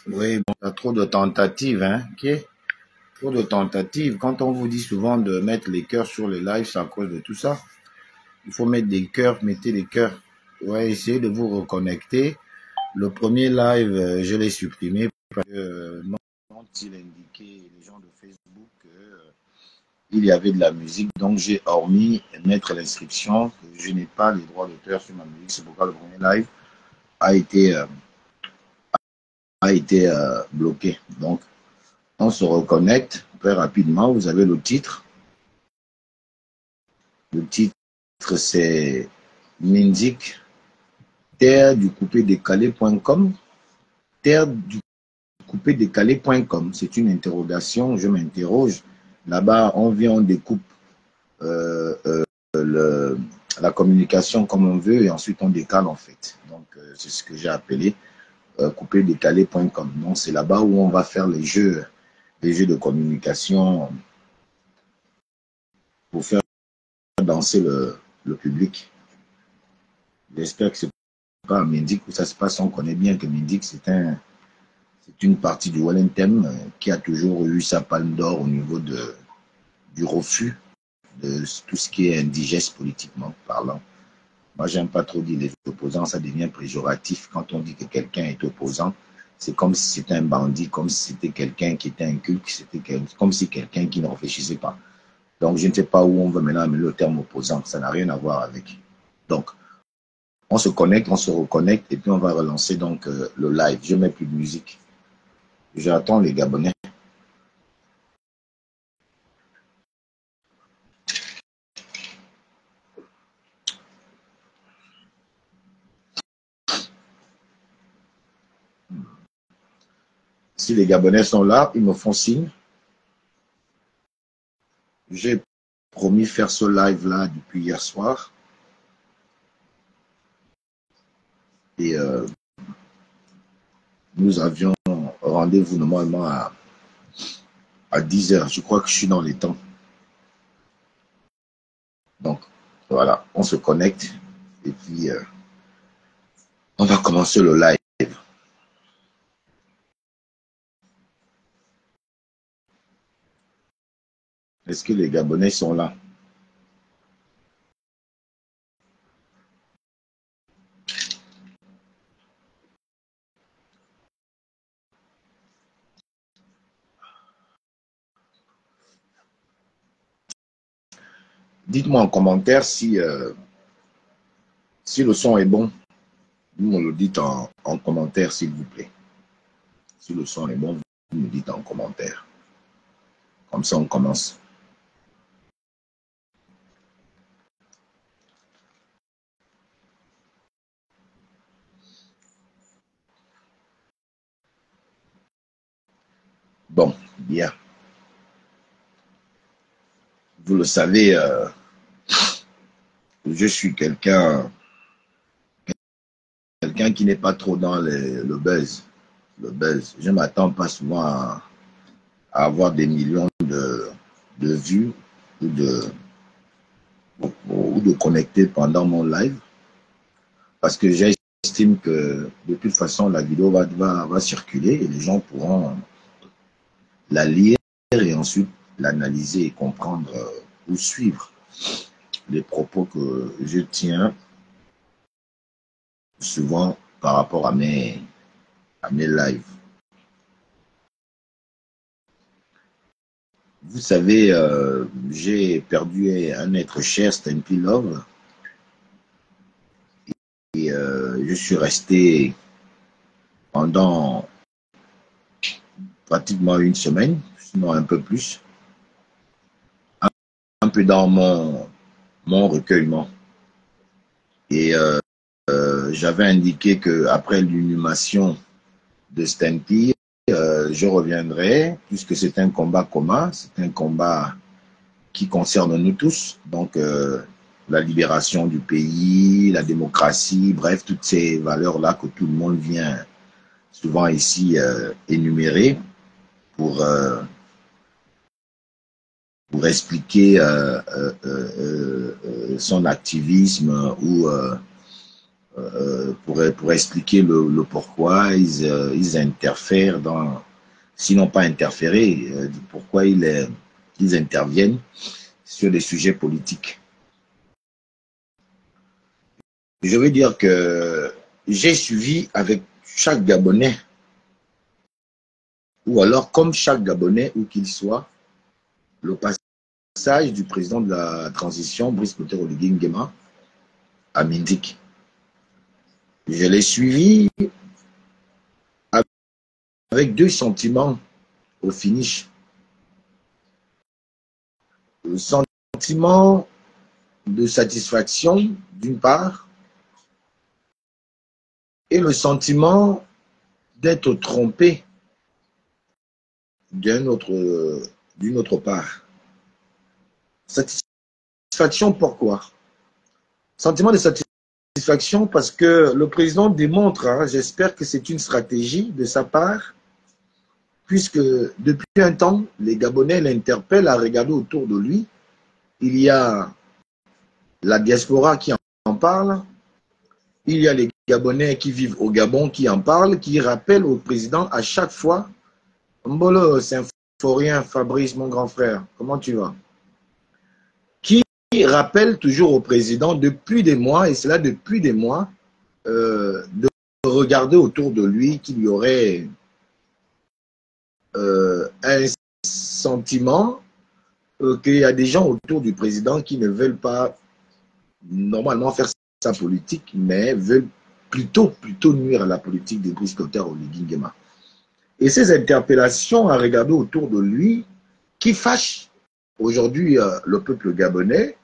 Oui, bon, il y a trop de tentatives, hein, ok? Trop de tentatives. Quand on vous dit souvent de mettre les cœurs sur les lives, c'est à cause de tout ça. Il faut mettre des cœurs, mettez des cœurs. Ouais, essayez de vous reconnecter. Le premier live, je l'ai supprimé parce que non, il indiquait les gens de Facebook il y avait de la musique, donc j'ai hormis mettre l'inscription que je n'ai pas les droits d'auteur sur ma musique. C'est pourquoi le premier live a été, euh, a été bloqué. Donc, on se reconnecte très rapidement. Vous avez le titre. Le titre, c'est Minzik, terre du coupé décalé.com. Terre du coupé décalé.com. C'est une interrogation. Je m'interroge. Là-bas, on vient, on découpe la communication comme on veut et ensuite on décale en fait. Donc, c'est ce que j'ai appelé coupé décalé.com. Donc, c'est là-bas où on va faire les jeux de communication pour faire danser le public. J'espère que c'est pas à Mindik où ça se passe. On connaît bien que Mindik, c'est une partie du Wellington qui a toujours eu sa palme d'or au niveau du refus de tout ce qui est indigeste politiquement parlant. Moi, j'aime pas trop dire les opposants, ça devient péjoratif. Quand on dit que quelqu'un est opposant, c'est comme si c'était un bandit, comme si c'était quelqu'un qui était inculte, comme si quelqu'un qui ne réfléchissait pas. Donc, je ne sais pas où on veut maintenant amener le terme opposant, ça n'a rien à voir avec. Donc, on se connecte, on se reconnecte et puis on va relancer donc le live. Je mets plus de musique. J'attends les Gabonais. Si les Gabonais sont là, ils me font signe. J'ai promis faire ce live-là depuis hier soir. Et nous avions rendez-vous normalement à 10 heures. Je crois que je suis dans les temps. Donc, voilà, on se connecte et puis on va commencer le live. Est-ce que les Gabonais sont là? Dites-moi en commentaire si le son est bon. Vous me le dites en commentaire, s'il vous plaît. Si le son est bon, vous me dites en commentaire. Comme ça, on commence. Bon, bien. Vous le savez, je suis quelqu'un qui n'est pas trop dans le buzz. Le buzz. Je ne m'attends pas souvent à avoir des millions de vues ou de connecter pendant mon live. Parce que j'estime que de toute façon, la vidéo va circuler et les gens pourront la lire et ensuite l'analyser et comprendre ou suivre les propos que je tiens souvent par rapport à mes lives. Vous savez, j'ai perdu un être cher, Stampy Love, et je suis resté pendant pratiquement une semaine, sinon un peu plus, un peu dans mon recueillement. Et j'avais indiqué qu'après l'inhumation de Stampy, je reviendrai, puisque c'est un combat commun, c'est un combat qui concerne nous tous. Donc, la libération du pays, la démocratie, bref, toutes ces valeurs-là que tout le monde vient souvent ici énumérer pour expliquer son activisme ou pour expliquer le pourquoi ils interfèrent dans, sinon pas interférer, pourquoi ils interviennent sur des sujets politiques. Je veux dire que j'ai suivi avec chaque Gabonais, ou alors comme chaque Gabonais, où qu'il soit, le passage du président de la transition, Brice Clotaire Oligui Nguema, à Mindik. Je l'ai suivi avec deux sentiments au finish. Le sentiment de satisfaction, d'une part, et le sentiment d'être trompé d'une autre part. Satisfaction, pourquoi? Sentiment de satisfaction parce que le président démontre, hein, j'espère que c'est une stratégie de sa part, puisque depuis un temps, les Gabonais l'interpellent à regarder autour de lui. Il y a la diaspora qui en parle, il y a les Gabonais qui vivent au Gabon qui en parlent, qui rappellent au président à chaque fois, Mbolo, Symphorien, Fabrice, mon grand frère, comment tu vas? Qui rappelle toujours au président depuis des mois, et cela depuis des mois, de regarder autour de lui qu'il y aurait un sentiment qu'il y a des gens autour du président qui ne veulent pas normalement faire sa politique, mais veulent plutôt nuire à la politique de Brice Clotaire Oligui Nguema. Et ces interpellations à regarder autour de lui, qui fâchent aujourd'hui le peuple gabonais,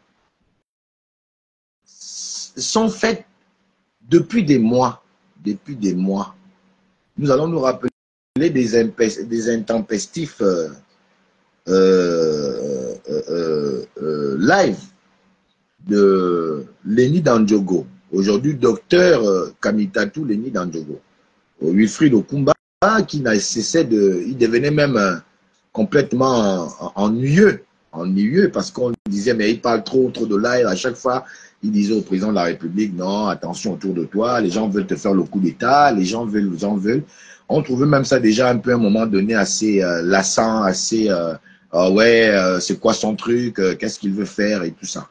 sont faites depuis des mois. Depuis des mois. Nous allons nous rappeler des intempestifs live de Lenny Dandjogo. Aujourd'hui, docteur Kamitatou Lenny Dandjogo. Wilfried Okumba, qui n'a cessé de... Il devenait même complètement ennuyeux parce qu'on disait, mais il parle trop de live. À chaque fois, il disait au président de la République, non, attention autour de toi, les gens veulent te faire le coup d'État, les gens veulent. On trouvait même ça déjà un peu à un moment donné assez lassant, assez, ouais, c'est quoi son truc, qu'est-ce qu'il veut faire et tout ça.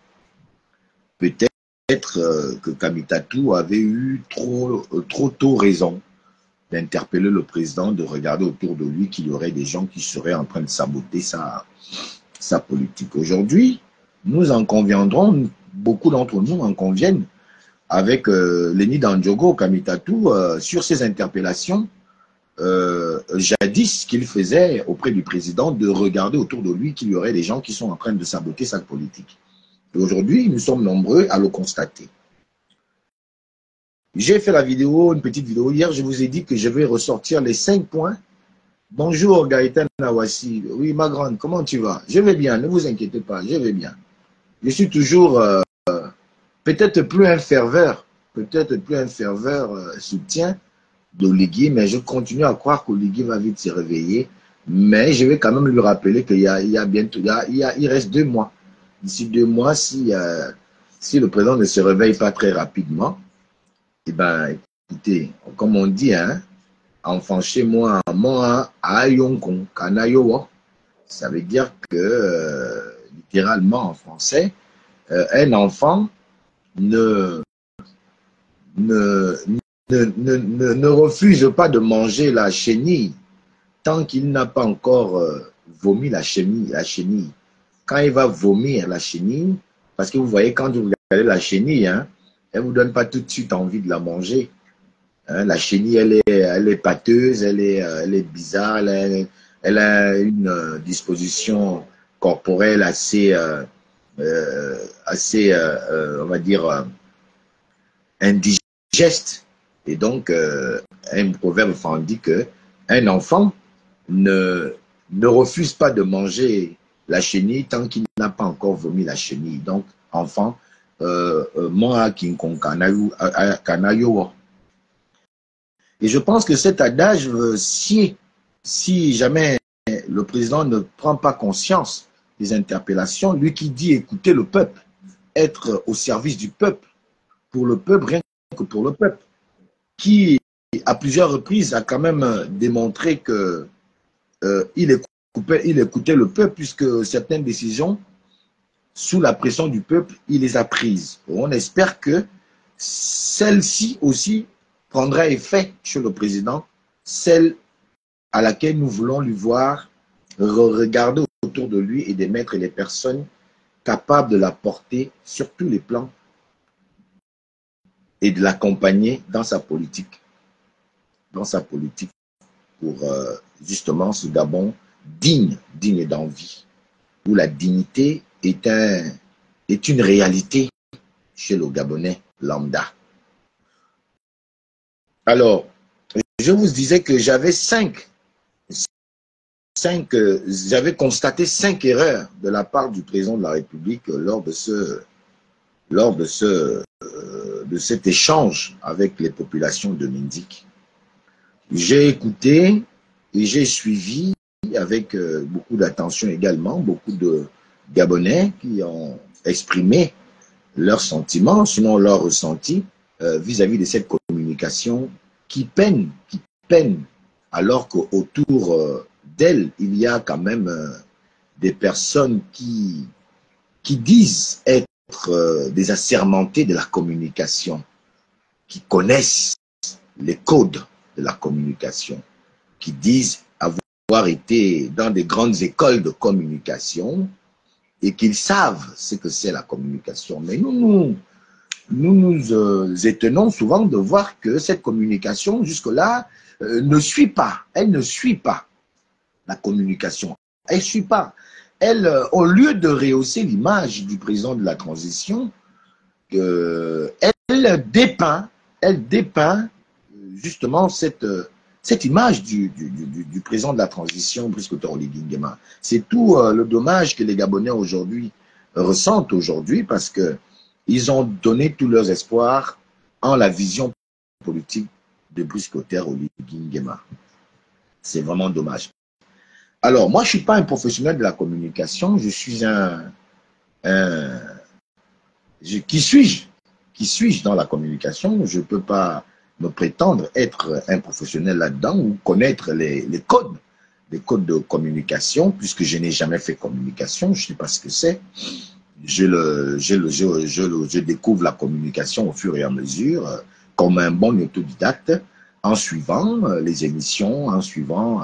Peut-être que Kamitatou avait eu trop tôt raison d'interpeller le président, de regarder autour de lui qu'il y aurait des gens qui seraient en train de saboter sa politique. Aujourd'hui, nous en conviendrons, beaucoup d'entre nous en conviennent, avec Lenny Dandjogo, Kamitatou, sur ces interpellations, jadis qu'il faisait auprès du président, de regarder autour de lui qu'il y aurait des gens qui sont en train de saboter sa politique. Et aujourd'hui, nous sommes nombreux à le constater. J'ai fait une petite vidéo hier, je vous ai dit que je vais ressortir les 5 points. Bonjour Gaëtan Nawassi. Oui, ma grande, comment tu vas? Je vais bien, ne vous inquiétez pas, je vais bien. Je suis toujours peut-être plus un ferveur soutien d'Oligui, mais je continue à croire qu'Oligui va vite se réveiller. Mais je vais quand même lui rappeler qu'il y a bientôt, il reste 2 mois. D'ici 2 mois, si le président ne se réveille pas très rapidement, eh bien, écoutez, comme on dit, hein, enfant chez moi, moi, ayonkon, kanayo, ça veut dire que, littéralement en français, un enfant ne refuse pas de manger la chenille tant qu'il n'a pas encore vomi la chenille. Quand il va vomir la chenille, parce que vous voyez, quand vous regardez la chenille, hein, elle ne vous donne pas tout de suite envie de la manger. Hein, la chenille, elle est pâteuse, elle est bizarre, elle a une disposition corporelle assez, on va dire, indigeste. Et donc, un proverbe dit qu'un enfant ne refuse pas de manger la chenille tant qu'il n'a pas encore vomi la chenille. Donc, enfant, moi, kanayo. Et je pense que cet adage, si jamais le président ne prend pas conscience des interpellations, lui qui dit écouter le peuple, être au service du peuple, pour le peuple, rien que pour le peuple, qui à plusieurs reprises a quand même démontré que il écoutait le peuple, puisque certaines décisions, sous la pression du peuple, il les a prises. On espère que celle-ci aussi prendra effet chez le président, celle à laquelle nous voulons lui voir regarder autour de lui et de mettre les personnes capables de la porter sur tous les plans et de l'accompagner dans sa politique pour justement ce Gabon digne d'envie, où la dignité est une réalité chez le Gabonais lambda. Alors, je vous disais que j'avais j'avais constaté 5 erreurs de la part du président de la République lors de cet échange avec les populations de Mindik. J'ai écouté et j'ai suivi avec beaucoup d'attention également, beaucoup de Gabonais qui ont exprimé leurs sentiments, sinon leurs ressentis vis-à-vis de cette communication qui peine, alors qu'autour d'elle, il y a quand même des personnes qui disent être des assermentés de la communication, qui connaissent les codes de la communication, qui disent avoir été dans des grandes écoles de communication et qu'ils savent ce que c'est la communication. Mais nous étonnons souvent de voir que cette communication, jusque-là, ne suit pas. Elle ne suit pas la communication. Elle ne suit pas. Elle, au lieu de rehausser l'image du président de la transition, elle dépeint justement cette image du président de la transition, Brice Oligui Nguema. C'est tout le dommage que les Gabonais aujourd'hui ressentent aujourd'hui, parce qu'ils ont donné tous leurs espoirs en la vision politique de Brice Oligui Nguema. C'est vraiment dommage. Alors, moi, je ne suis pas un professionnel de la communication, je suis qui suis-je dans la communication? Je ne peux pas me prétendre être un professionnel là-dedans ou connaître les codes de communication, puisque je n'ai jamais fait communication, je ne sais pas ce que c'est. Je découvre la communication au fur et à mesure, comme un bon autodidacte, en suivant les émissions, en suivant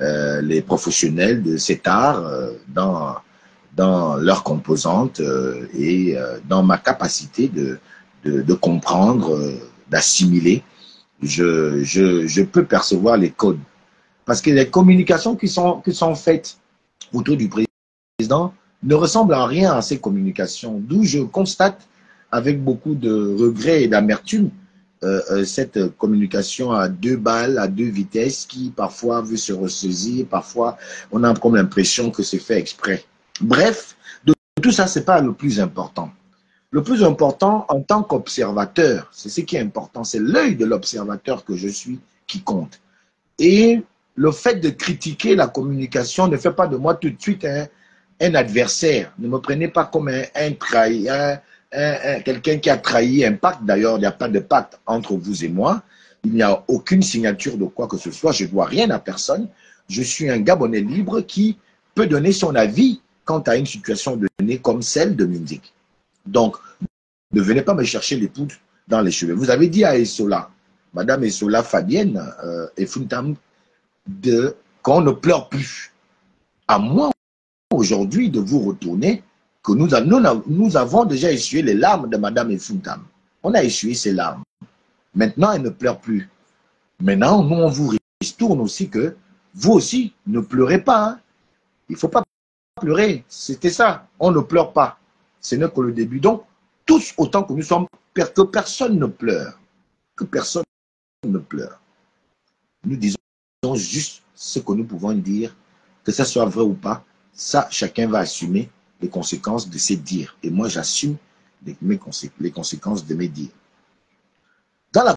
les professionnels de cet art dans leurs composantes et dans ma capacité de comprendre, d'assimiler. Je peux percevoir les codes. Parce que les communications qui sont faites autour du président ne ressemblent en rien à ces communications. D'où je constate avec beaucoup de regret et d'amertume cette communication à 2 balles, à 2 vitesses, qui parfois veut se ressaisir, parfois on a comme l'impression que c'est fait exprès. Bref, de tout ça, ce n'est pas le plus important. Le plus important en tant qu'observateur, c'est ce qui est important, c'est l'œil de l'observateur que je suis qui compte. Et le fait de critiquer la communication ne fait pas de moi tout de suite un adversaire. Ne me prenez pas comme un trahi, quelqu'un qui a trahi un pacte. D'ailleurs, il n'y a pas de pacte entre vous et moi. Il n'y a aucune signature de quoi que ce soit. Je ne dois rien à personne. Je suis un Gabonais libre qui peut donner son avis quant à une situation donnée comme celle de Mindik. Donc, ne venez pas me chercher les poudres dans les cheveux. Vous avez dit à Essola, Madame Essola Fabienne et Funtam, qu'on ne pleure plus. À moi, aujourd'hui, de vous retourner, que nous avons déjà essuyé les larmes de Madame Efuntam. On a essuyé ses larmes. Maintenant, elle ne pleure plus. Maintenant, nous, on vous ristourne aussi que vous aussi, ne pleurez pas. Hein. Il ne faut pas pleurer. C'était ça. On ne pleure pas. Ce n'est que le début. Donc, tous autant que nous sommes, que personne ne pleure. Que personne ne pleure. Nous disons juste ce que nous pouvons dire, que ça soit vrai ou pas. Ça, chacun va assumer les conséquences de ses dires. Et moi, j'assume les conséquences de mes dires. Dans la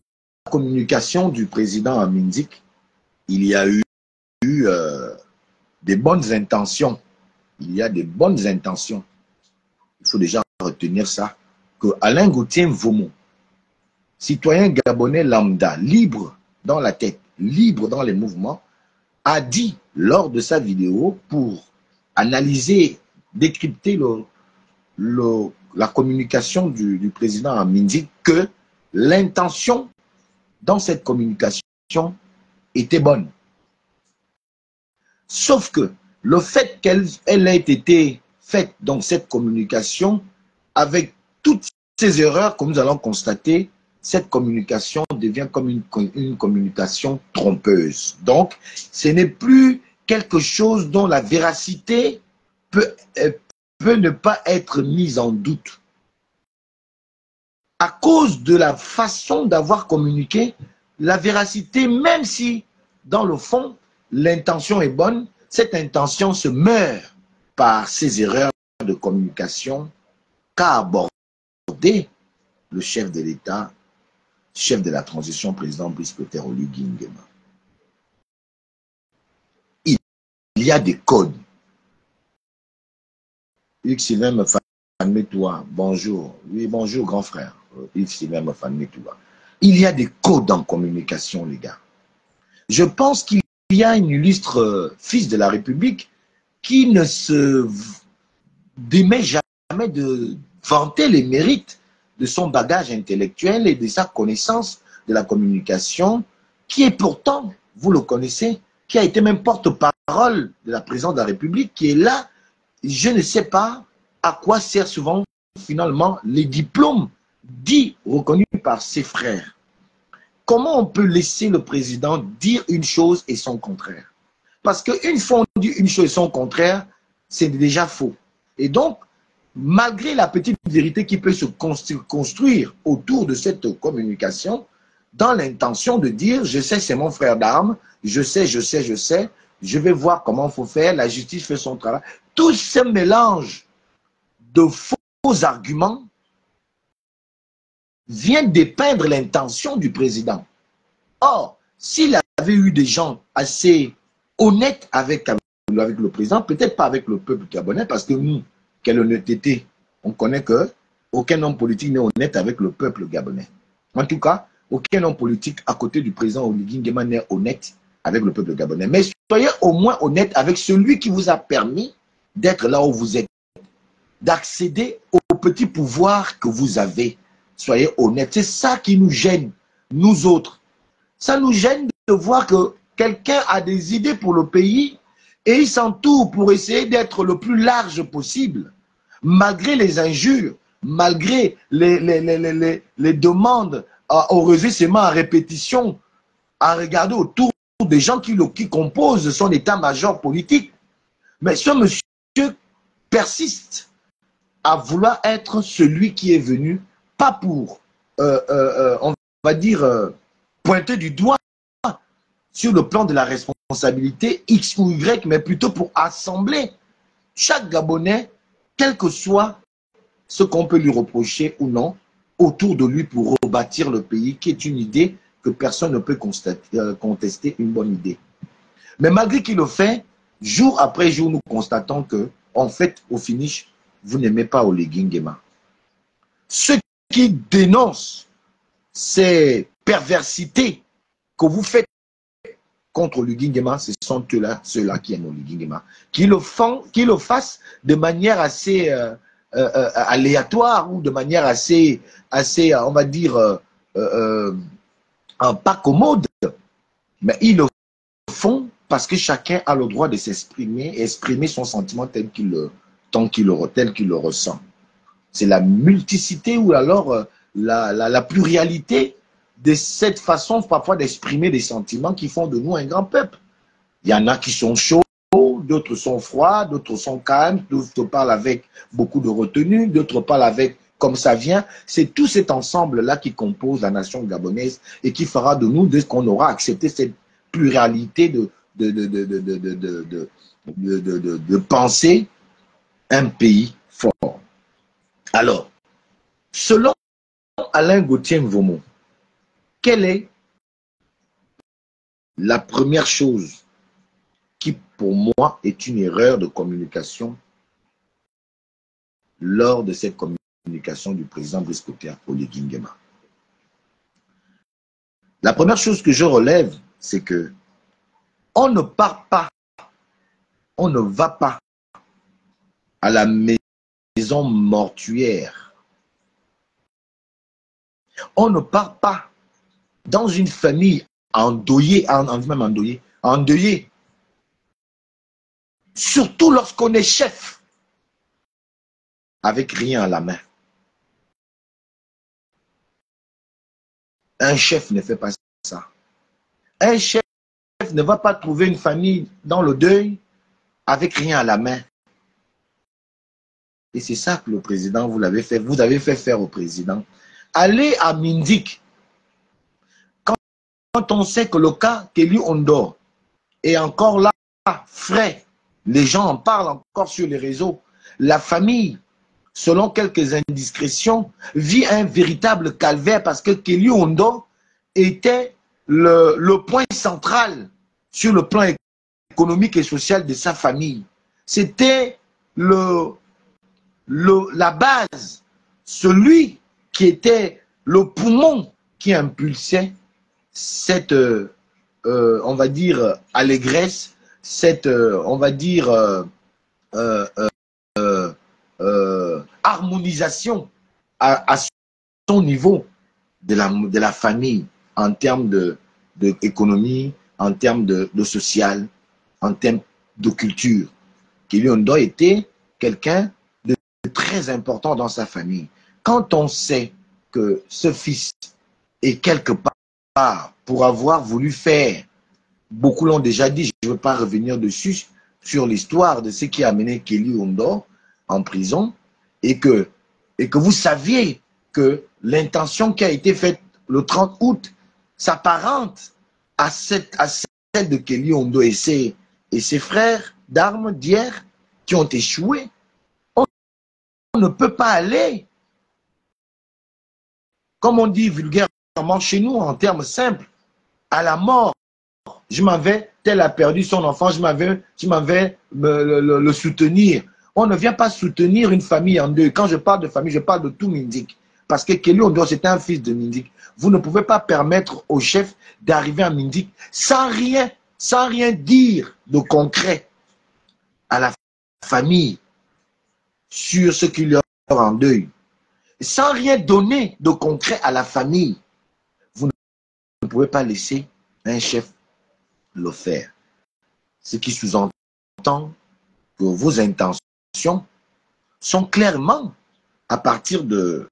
communication du président à Mindik, il y a eu des bonnes intentions. Il y a des bonnes intentions. Il faut déjà retenir ça. Que Alain Gauthier Mvomo, citoyen gabonais lambda, libre dans la tête, libre dans les mouvements, a dit lors de sa vidéo pour analyser, décrypter la communication du président Amindi que l'intention dans cette communication était bonne. Sauf que le fait qu'elle ait été faite dans cette communication, avec toutes ces erreurs que nous allons constater, cette communication devient comme une communication trompeuse. Donc, ce n'est plus quelque chose dont la véracité peut ne pas être mise en doute. À cause de la façon d'avoir communiqué, la véracité, même si dans le fond, l'intention est bonne, cette intention se meurt par ces erreurs de communication qu'a abordé le chef de l'État, chef de la transition, président Brice Clotaire Oligui Nguema. Il y a des codes. Yves Sylvain Mefanmetoua, bonjour. Oui, bonjour, grand frère. Yves Sylvain Mefanmetoua. Il y a des codes en communication, les gars. Je pense qu'il y a un illustre fils de la République qui ne se démet jamais de vanter les mérites de son bagage intellectuel et de sa connaissance de la communication, qui est pourtant, vous le connaissez, qui a été même porte-parole de la présidente de la République, qui est là. Je ne sais pas à quoi servent souvent, finalement, les diplômes dits reconnus par ses frères. Comment on peut laisser le président dire une chose et son contraire? Parce qu'une fois on dit une chose et son contraire, c'est déjà faux. Et donc, malgré la petite vérité qui peut se construire autour de cette communication, dans l'intention de dire, je sais, c'est mon frère d'armes, je sais, je vais voir comment il faut faire, la justice fait son travail. Tout ce mélange de faux arguments vient dépeindre l'intention du président. Or, s'il avait eu des gens assez honnêtes avec le président, peut-être pas avec le peuple gabonais, parce que nous, quelle honnêteté, on connaît que aucun homme politique n'est honnête avec le peuple gabonais. En tout cas, aucun homme politique à côté du président Oligui Nguema n'est honnête avec le peuple gabonais. Mais soyez au moins honnête avec celui qui vous a permis d'être là où vous êtes, d'accéder au petit pouvoir que vous avez. Soyez honnête. C'est ça qui nous gêne, nous autres. Ça nous gêne de voir que quelqu'un a des idées pour le pays et il s'entoure pour essayer d'être le plus large possible, malgré les injures, malgré les demandes au réjouissement à répétition, à regarder autour des gens qui composent son état-major politique. Mais ce monsieur persiste à vouloir être celui qui est venu, pas pour, on va dire, pointer du doigt sur le plan de la responsabilité X ou Y, mais plutôt pour assembler chaque Gabonais, quel que soit ce qu'on peut lui reprocher ou non, autour de lui pour rebâtir le pays, qui est une idée que personne ne peut contester, une bonne idée. Mais malgré qu'il le fait, jour après jour, nous constatons que, en fait, au finish, vous n'aimez pas Oligui Nguema. Ceux qui dénoncent ces perversités que vous faites contre Oligui Nguema, ce sont ceux-là qui aiment Oligui Nguema. Qui le fassent de manière assez aléatoire ou de manière assez on va dire, pas commode. Mais ils le font parce que chacun a le droit de s'exprimer, exprimer son sentiment tel qu'il le ressent. C'est la multiplicité ou alors la pluralité de cette façon parfois d'exprimer des sentiments qui font de nous un grand peuple. Il y en a qui sont chauds, d'autres sont froids, d'autres sont calmes, d'autres parlent avec beaucoup de retenue, d'autres parlent avec comme ça vient. C'est tout cet ensemble-là qui compose la nation gabonaise et qui fera de nous, dès qu'on aura accepté cette pluralité de penser, un pays fort. Alors, selon Alain Gauthier Mvomo, quelle est la première chose qui, pour moi, est une erreur de communication lors de cette communication du président Brice Clotaire Oligui Nguema? La première chose que je relève, c'est que on ne part pas, on ne va pas à la maison mortuaire. On ne part pas dans une famille endeuillée, même endeuillée, surtout lorsqu'on est chef, avec rien à la main. Un chef ne fait pas ça. Un chef ne va pas trouver une famille dans le deuil avec rien à la main. Et c'est ça que le président, vous l'avez fait. Vous avez fait faire au président. Allez à Mindik. Quand on sait que le cas Kelly Ondor est encore là, frais, les gens en parlent encore sur les réseaux. La famille, selon quelques indiscrétions, vit un véritable calvaire parce que Kelly Ondor était le point central sur le plan économique et social de sa famille. C'était la base, celui qui était le poumon qui impulsait cette, on va dire, allégresse, cette, on va dire, harmonisation à son niveau de la famille en termes d'économie, en termes de social, en termes de culture. Kelly Ondor était quelqu'un de très important dans sa famille. Quand on sait que ce fils est quelque part pour avoir voulu faire, beaucoup l'ont déjà dit, je ne veux pas revenir dessus, sur l'histoire de ce qui a amené Kelly Ondor en prison, et que vous saviez que l'intention qui a été faite le 30 août s'apparente à celle de Kelly Ondor et ses frères d'armes d'hier qui ont échoué. On ne peut pas aller, comme on dit vulgairement chez nous, en termes simples, à la mort. Je m'en vais, tel a perdu son enfant, je m'en vais le soutenir. On ne vient pas soutenir une famille en deux. Quand je parle de famille, je parle de tout Mindik. Parce que Kelly Ondor, c'était un fils de Mindik. Vous ne pouvez pas permettre au chef d'arriver à Mindik sans rien dire de concret à la famille sur ce qui leur est en deuil. Sans rien donner de concret à la famille. Vous ne pouvez pas laisser un chef le faire. Ce qui sous-entend que vos intentions sont clairement, à partir de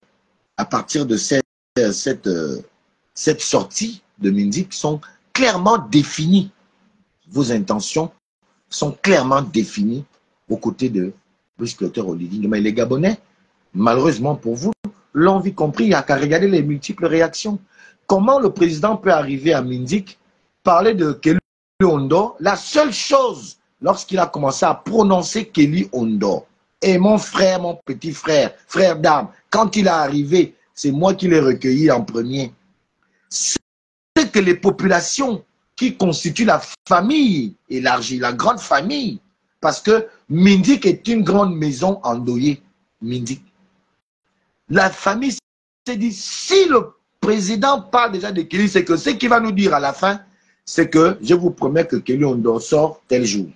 cette sortie de Mindik, sont clairement définies. Vos intentions sont clairement définies aux côtés de Brice-Clotaire Oligui. Mais les Gabonais, malheureusement pour vous, l'ont vu compris. Il n'y a qu'à regarder les multiples réactions. Comment le président peut arriver à Mindik, parler de Kelly Ondor, la seule chose, lorsqu'il a commencé à prononcer Kelly Ondor, et mon frère, mon petit frère, frère d'âme, quand il est arrivé, c'est moi qui l'ai recueilli en premier. C'est que les populations qui constituent la famille élargie, la grande famille, parce que Mindik est une grande maison endeuillée. Mindik. La famille s'est dit, si le président parle déjà de Kelly, c'est que ce qu'il va nous dire à la fin, c'est que je vous promets que Kelly Ondor sort tel jour.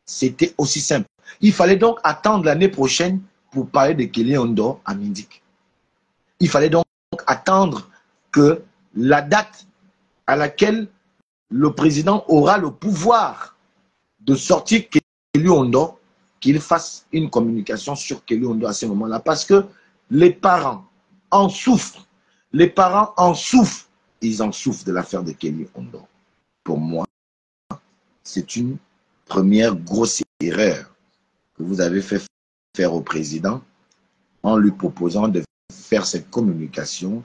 C'était aussi simple. Il fallait donc attendre l'année prochaine pour parler de Kelly Ondor à Mindik. Il fallait donc attendre que la date à laquelle le président aura le pouvoir de sortir Kelly Ondor, qu'il fasse une communication sur Kelly Ondor à ce moment-là. Parce que les parents en souffrent. Les parents en souffrent. Ils en souffrent de l'affaire de Kelly Ondor. Pour moi, c'est une première grosse erreur que vous avez fait faire au président en lui proposant de faire cette communication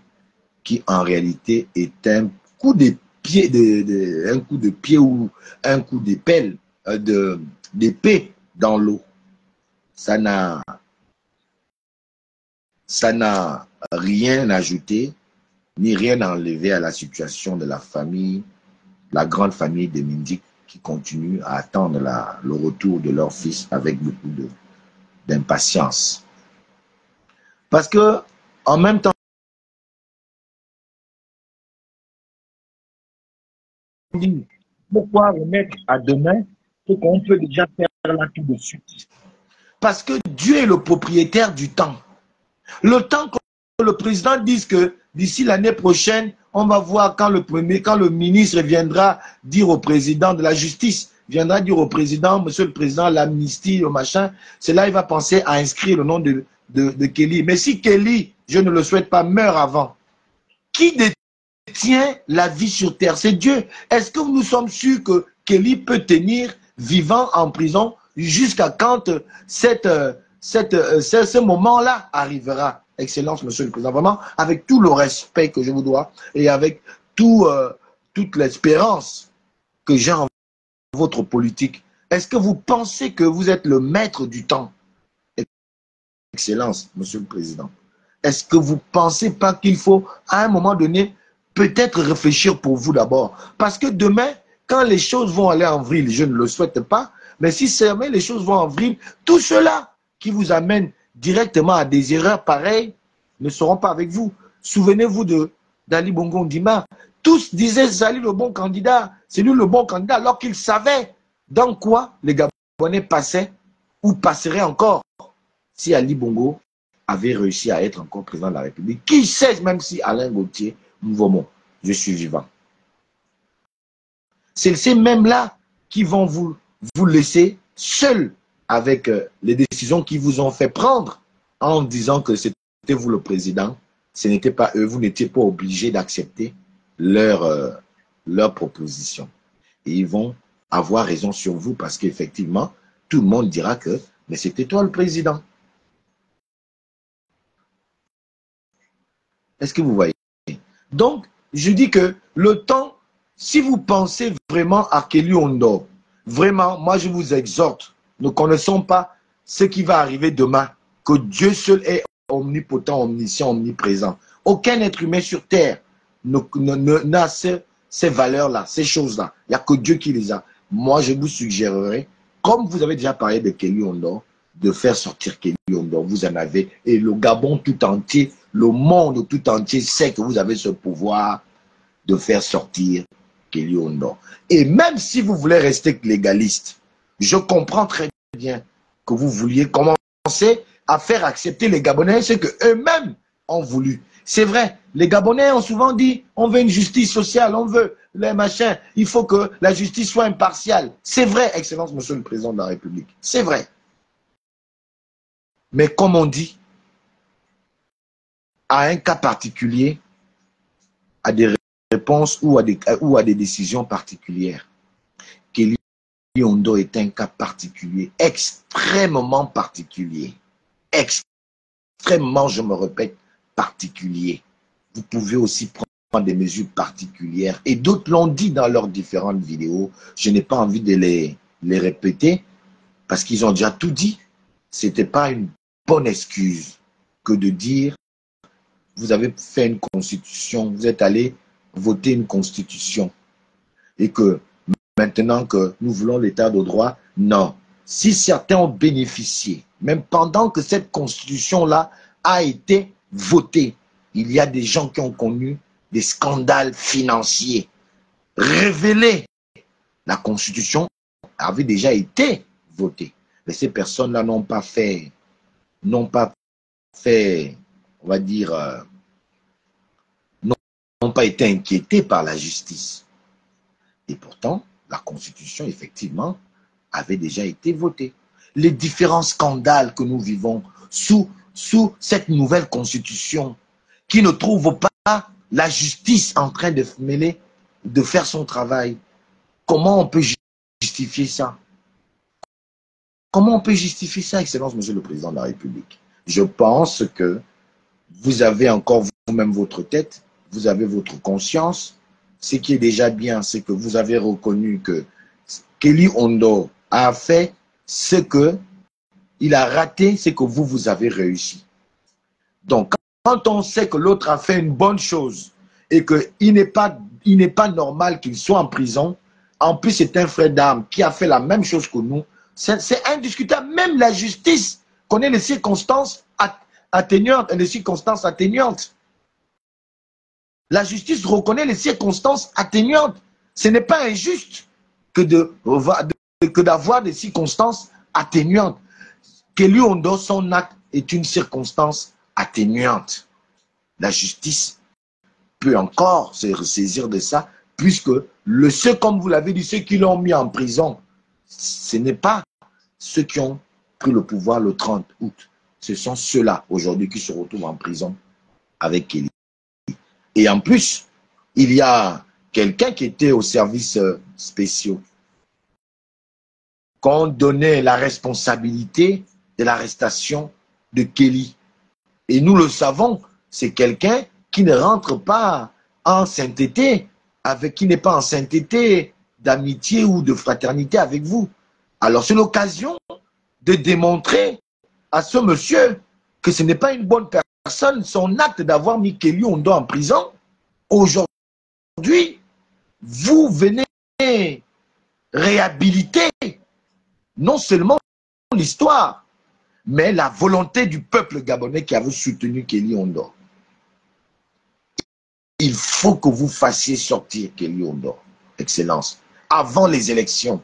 qui en réalité est un coup de pied, un coup de pied ou un coup d'épée dans l'eau. Ça n'a rien ajouté ni rien enlevé à la situation de la famille, la grande famille de Mindik, qui continue à attendre le retour de leur fils avec beaucoup d'impatience. Parce que, en même temps, dit, pourquoi remettre à demain ce qu'on peut déjà faire là tout de suite? Parce que Dieu est le propriétaire du temps. Le temps que le président dise que d'ici l'année prochaine, on va voir quand le ministre viendra dire au président de la justice, viendra dire au président, monsieur le président, l'amnistie, le machin, c'est là il va penser à inscrire le nom de Kelly. Mais si Kelly, je ne le souhaite pas, meurt avant, qui détient la vie sur terre? C'est Dieu. Est-ce que nous sommes sûrs que Kelly peut tenir vivant en prison jusqu'à quand ce moment-là arrivera? Excellence, monsieur le président, vraiment, avec tout le respect que je vous dois et avec toute l'espérance que j'ai en votre politique, est-ce que vous pensez que vous êtes le maître du temps? Excellence, monsieur le président. Est-ce que vous ne pensez pas qu'il faut, à un moment donné, peut-être réfléchir pour vous d'abord? Parce que demain, quand les choses vont aller en vrille, je ne le souhaite pas, mais si jamais les choses vont en vrille, tout cela qui vous amène directement à des erreurs pareilles ne seront pas avec vous. Souvenez-vous d'Ali Bongo Ondimba. Tous disaient c'est lui le bon candidat, c'est lui le bon candidat, alors qu'ils savaient dans quoi les Gabonais passaient ou passeraient encore si Ali Bongo avait réussi à être encore président de la République. Qui sait, même si Alain Gauthier, Mouvomo, je suis vivant. C'est ces mêmes-là qui vont vous laisser seuls avec les décisions qu'ils vous ont fait prendre en disant que c'était vous le président. Ce n'était pas eux, vous n'étiez pas obligé d'accepter leur proposition. Et ils vont avoir raison sur vous parce qu'effectivement, tout le monde dira que mais c'était toi le président. Est-ce que vous voyez? Donc, je dis que le temps, si vous pensez vraiment à Kelly Ondo, vraiment, moi je vous exhorte, ne connaissons pas ce qui va arriver demain, que Dieu seul est omnipotent, omniscient, omniprésent. Aucun être humain sur terre n'a ces valeurs-là, ces choses-là. Il n'y a que Dieu qui les a. Moi, je vous suggérerais, comme vous avez déjà parlé de Kelly Ondo, de faire sortir Kelly Ondo. Vous en avez, et le Gabon tout entier, le monde tout entier sait que vous avez ce pouvoir de faire sortir Kelly Ondo. Et même si vous voulez rester légaliste, je comprends très bien que vous vouliez commencer à faire accepter les Gabonais ce qu'eux-mêmes ont voulu. C'est vrai, les Gabonais ont souvent dit on veut une justice sociale, on veut les machins, il faut que la justice soit impartiale. C'est vrai, Excellence, Monsieur le Président de la République, c'est vrai. Mais comme on dit, à un cas particulier, à des réponses ou à des décisions particulières. Kelly Ondo est un cas particulier, extrêmement particulier. Extrêmement, je me répète, particulier. Vous pouvez aussi prendre des mesures particulières. Et d'autres l'ont dit dans leurs différentes vidéos. Je n'ai pas envie de les répéter parce qu'ils ont déjà tout dit. Ce n'était pas une bonne excuse que de dire vous avez fait une constitution, vous êtes allé voter une constitution et que maintenant que nous voulons l'état de droit, non. Si certains ont bénéficié, même pendant que cette constitution-là a été votée, il y a des gens qui ont connu des scandales financiers révélés. La constitution avait déjà été votée. Mais ces personnes-là n'ont pas fait, on va dire, n'ont pas été inquiétés par la justice. Et pourtant, la Constitution, effectivement, avait déjà été votée. Les différents scandales que nous vivons sous cette nouvelle Constitution, qui ne trouve pas la justice en train de mêler, de faire son travail, comment on peut justifier ça? Comment on peut justifier ça, Excellence, Monsieur le Président de la République? Je pense que vous avez encore vous-même votre tête, vous avez votre conscience. Ce qui est déjà bien, c'est que vous avez reconnu que Kelly Ondo a fait ce qu'il a raté, c'est que vous avez réussi. Donc, quand on sait que l'autre a fait une bonne chose et qu'il n'est pas normal qu'il soit en prison, en plus c'est un frère d'armes qui a fait la même chose que nous, c'est indiscutable. Même la justice connaît les circonstances atténuantes et les circonstances atténuantes. La justice reconnaît les circonstances atténuantes. Ce n'est pas injuste que d'avoir des circonstances atténuantes. Kelly Ondo, son acte est une circonstance atténuante. La justice peut encore se ressaisir de ça, puisque ceux, comme vous l'avez dit, ceux qui l'ont mis en prison, ce n'est pas ceux qui ont pris le pouvoir le 30 août. Ce sont ceux-là, aujourd'hui, qui se retrouvent en prison avec Kelly. Et en plus, il y a quelqu'un qui était aux services spéciaux, qu'on donnait la responsabilité de l'arrestation de Kelly. Et nous le savons, c'est quelqu'un qui ne rentre pas en sainteté, qui n'est pas en sainteté d'amitié ou de fraternité avec vous. Alors c'est l'occasion de démontrer à ce monsieur que ce n'est pas une bonne personne, son acte d'avoir mis Kelly Ondo en prison. Aujourd'hui, vous venez réhabiliter non seulement l'histoire, mais la volonté du peuple gabonais qui avait soutenu Kelly Ondo. Il faut que vous fassiez sortir Kelly Ondo, Excellence, avant les élections.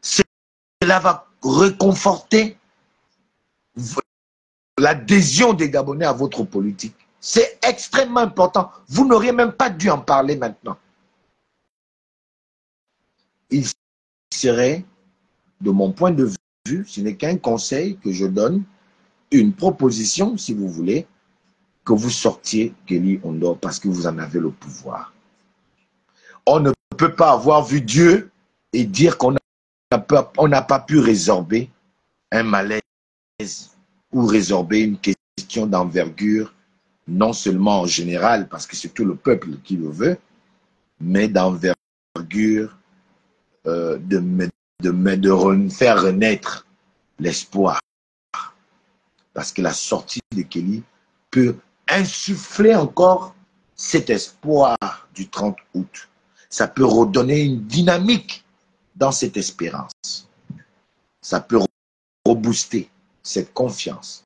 Cela va réconforter l'adhésion des Gabonais à votre politique. C'est extrêmement important. Vous n'auriez même pas dû en parler maintenant. Il serait, de mon point de vue, ce n'est qu'un conseil que je donne, une proposition, si vous voulez, que vous sortiez Kelly Ondo parce que vous en avez le pouvoir. On ne peut pas avoir vu Dieu et dire qu'on n'a pas pu résorber un malaise ou résorber une question d'envergure, non seulement en général, parce que c'est tout le peuple qui le veut, mais d'envergure de faire renaître l'espoir. Parce que la sortie de Kelly peut insuffler encore cet espoir du 30 août. Ça peut redonner une dynamique dans cette espérance. Ça peut rebooster cette confiance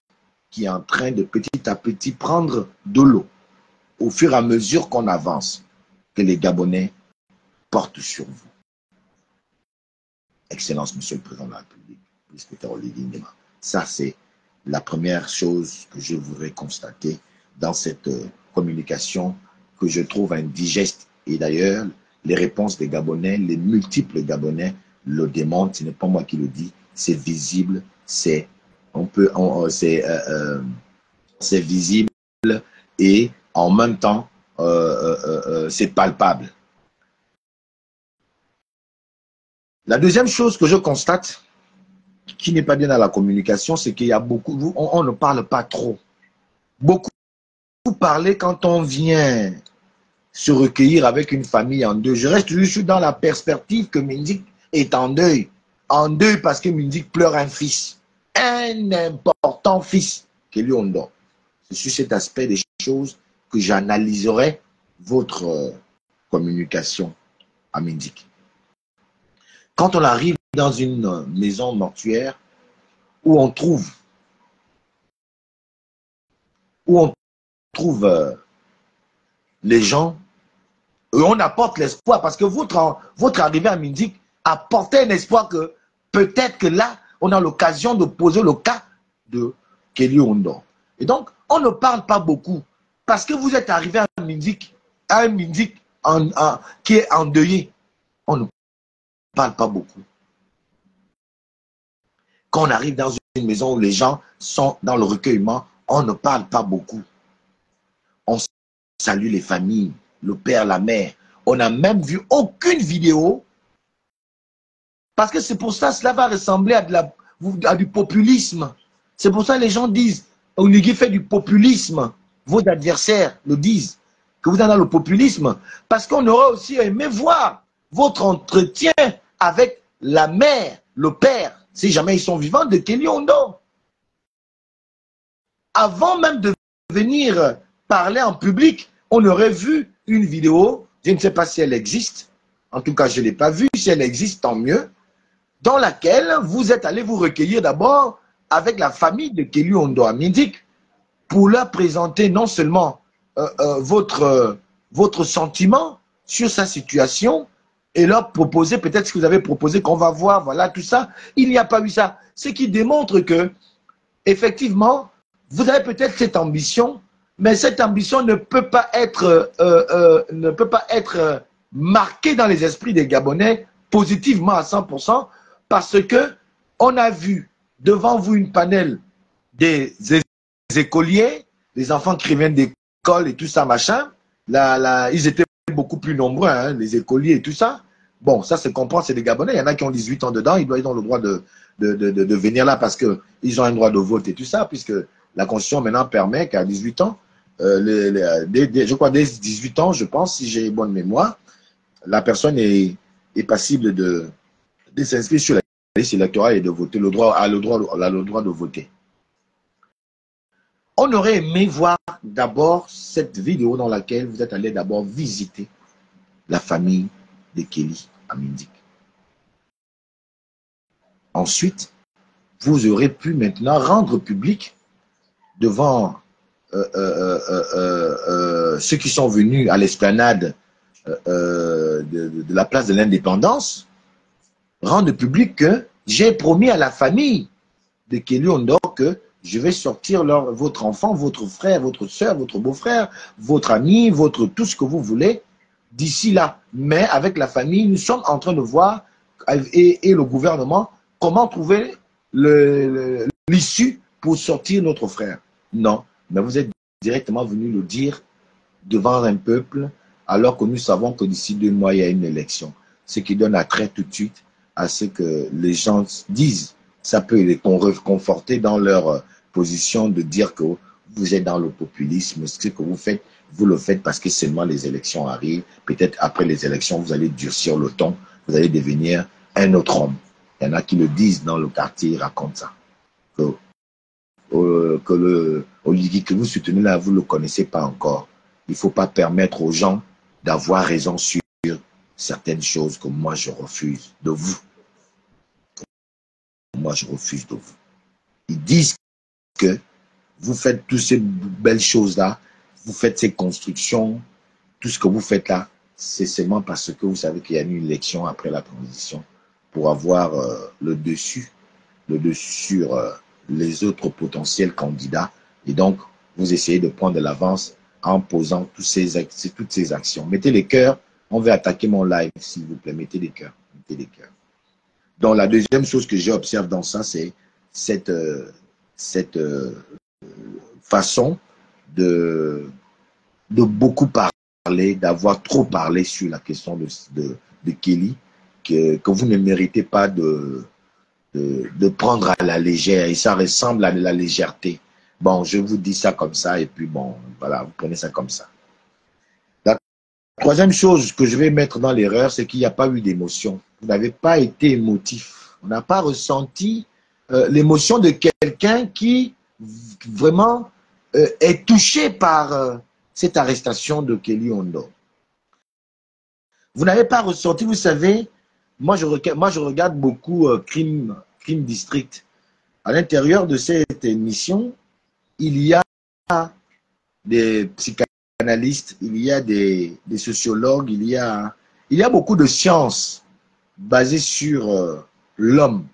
qui est en train de petit à petit prendre de l'eau au fur et à mesure qu'on avance, que les Gabonais portent sur vous. Excellence, Monsieur le Président de la République, l'inspecteur Olivier Ndema. Ça, c'est la première chose que je voudrais constater dans cette communication que je trouve indigeste. Et d'ailleurs, les réponses des Gabonais, les multiples Gabonais le démontrent. Ce n'est pas moi qui le dis, c'est visible, c'est visible et en même temps, c'est palpable. La deuxième chose que je constate, qui n'est pas bien dans la communication, c'est qu'il y a beaucoup, on ne parle pas trop. Beaucoup parler quand on vient se recueillir avec une famille en deuil. Je reste juste dans la perspective que Mindik est en deuil. En deuil parce que Mindik pleure un fils. Un important fils, Kelly Ondo. C'est sur cet aspect des choses que j'analyserai votre communication à Mindik. Quand on arrive dans une maison mortuaire où on trouve les gens, et on apporte l'espoir, parce que votre arrivée à Mindik apportait un espoir que peut-être que là, on a l'occasion de poser le cas de Kelly Ondo. Et donc, on ne parle pas beaucoup, parce que vous êtes arrivé à Mindik, qui est endeuillé. On ne parle pas beaucoup. Quand on arrive dans une maison où les gens sont dans le recueillement, on ne parle pas beaucoup. On salue les familles, le père, la mère. On n'a même vu aucune vidéo. Parce que c'est pour ça, cela va ressembler à du populisme. C'est pour ça que les gens disent, Oligui fait du populisme. Vos adversaires le disent, que vous êtes dans le populisme. Parce qu'on aurait aussi aimé voir votre entretien avec la mère, le père, si jamais ils sont vivants, de Kelly Ondo. Avant même de venir parler en public, on aurait vu une vidéo, je ne sais pas si elle existe, en tout cas je ne l'ai pas vue, si elle existe tant mieux, dans laquelle vous êtes allé vous recueillir d'abord avec la famille de Kelly Ondo à Mindik pour leur présenter non seulement votre sentiment sur sa situation et leur proposer peut-être ce que vous avez proposé, qu'on va voir, voilà, tout ça. Il n'y a pas eu ça. Ce qui démontre que, effectivement, vous avez peut-être cette ambition, mais cette ambition ne peut pas être, marquée dans les esprits des Gabonais positivement à 100%, parce que on a vu devant vous une panel des écoliers, des enfants qui reviennent d'école et tout ça, machin. Ils étaient beaucoup plus nombreux, hein, les écoliers et tout ça. Bon, ça se comprend, c'est des Gabonais. Il y en a qui ont 18 ans dedans, ils ont le droit de venir là parce qu'ils ont un droit de vote et tout ça, puisque la Constitution maintenant permet qu'à 18 ans, je crois dès 18 ans, je pense, si j'ai bonne mémoire, la personne est passible de s'inscrire sur la liste électorale et de voter, le droit de voter. On aurait aimé voir d'abord cette vidéo dans laquelle vous êtes allé d'abord visiter la famille de Kelly à Mindik. Ensuite, vous aurez pu maintenant rendre public devant ceux qui sont venus à l'esplanade de la place de l'Indépendance, rendre public que j'ai promis à la famille de Kelly Ondor que je vais sortir votre enfant, votre frère, votre soeur, votre beau-frère, votre ami, tout ce que vous voulez d'ici là. Mais avec la famille, nous sommes en train de voir, et le gouvernement, comment trouver l'issue pour sortir notre frère. Non, mais vous êtes directement venu le dire devant un peuple, alors que nous savons que d'ici 2 mois, il y a une élection. Ce qui donne attrait tout de suite à ce que les gens disent. Ça peut les conforter dans leur position de dire que vous êtes dans le populisme. Ce que vous faites, vous le faites parce que seulement les élections arrivent. Peut-être après les élections, vous allez durcir le ton. Vous allez devenir un autre homme. Il y en a qui le disent dans le quartier, ils racontent ça. Que Olivier que vous soutenez là, vous ne le connaissez pas encore. Il ne faut pas permettre aux gens d'avoir raison sur certaines choses que moi je refuse de vous. Moi je refuse de vous. Ils disent que vous faites toutes ces belles choses-là, vous faites ces constructions, tout ce que vous faites là, c'est seulement parce que vous savez qu'il y a une élection après la transition pour avoir le dessus sur les autres potentiels candidats. Et donc, vous essayez de prendre de l'avance en posant toutes ces actions. Mettez les cœurs. On va attaquer mon live, s'il vous plaît. Mettez des cœurs. Mettez des cœurs. Donc, la deuxième chose que j'observe dans ça, c'est cette façon de beaucoup parler, d'avoir trop parlé sur la question de Kelly, que vous ne méritez pas de prendre à la légère, et ça ressemble à de la légèreté. Bon, je vous dis ça comme ça, et puis bon, voilà, vous prenez ça comme ça. La troisième chose que je vais mettre dans l'erreur, c'est qu'il n'y a pas eu d'émotion. Vous n'avez pas été émotif. On n'a pas ressenti l'émotion de quelqu'un qui vraiment est touché par cette arrestation de Kelly Ondor. Vous n'avez pas ressenti, vous savez, moi je regarde beaucoup Crime District. À l'intérieur de cette émission, il y a des psychanalystes, il y a des sociologues, il y a beaucoup de sciences basées sur l'homme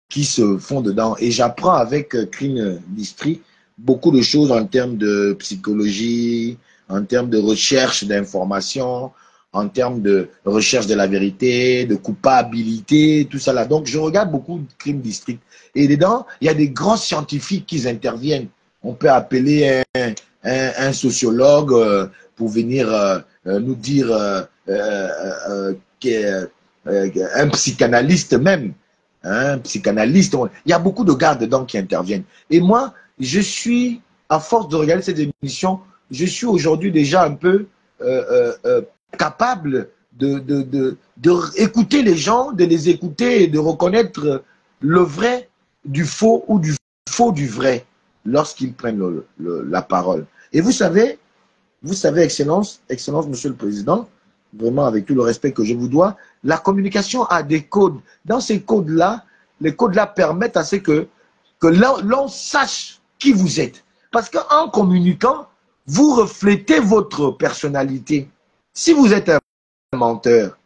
qui se font dedans. Et j'apprends avec Crime District beaucoup de choses en termes de psychologie, en termes de recherche d'informations, en termes de recherche de la vérité, de culpabilité, tout ça là. Donc, je regarde beaucoup de Crime District. Et dedans, il y a des grands scientifiques qui interviennent. On peut appeler un sociologue pour venir nous dire, un psychanalyste même. Un psychanalyste. Il y a beaucoup de gars dedans qui interviennent. Et moi, je suis, à force de regarder cette émission, je suis aujourd'hui déjà un peu capable de écouter les gens, de les écouter et de reconnaître le vrai du faux ou du faux du vrai lorsqu'ils prennent la parole. Et vous savez, Excellence, Monsieur le Président, vraiment avec tout le respect que je vous dois, la communication a des codes. Dans ces codes-là, les codes-là permettent à ce que l'on sache qui vous êtes. Parce qu'en communiquant, vous reflétez votre personnalité. Si vous êtes un menteur,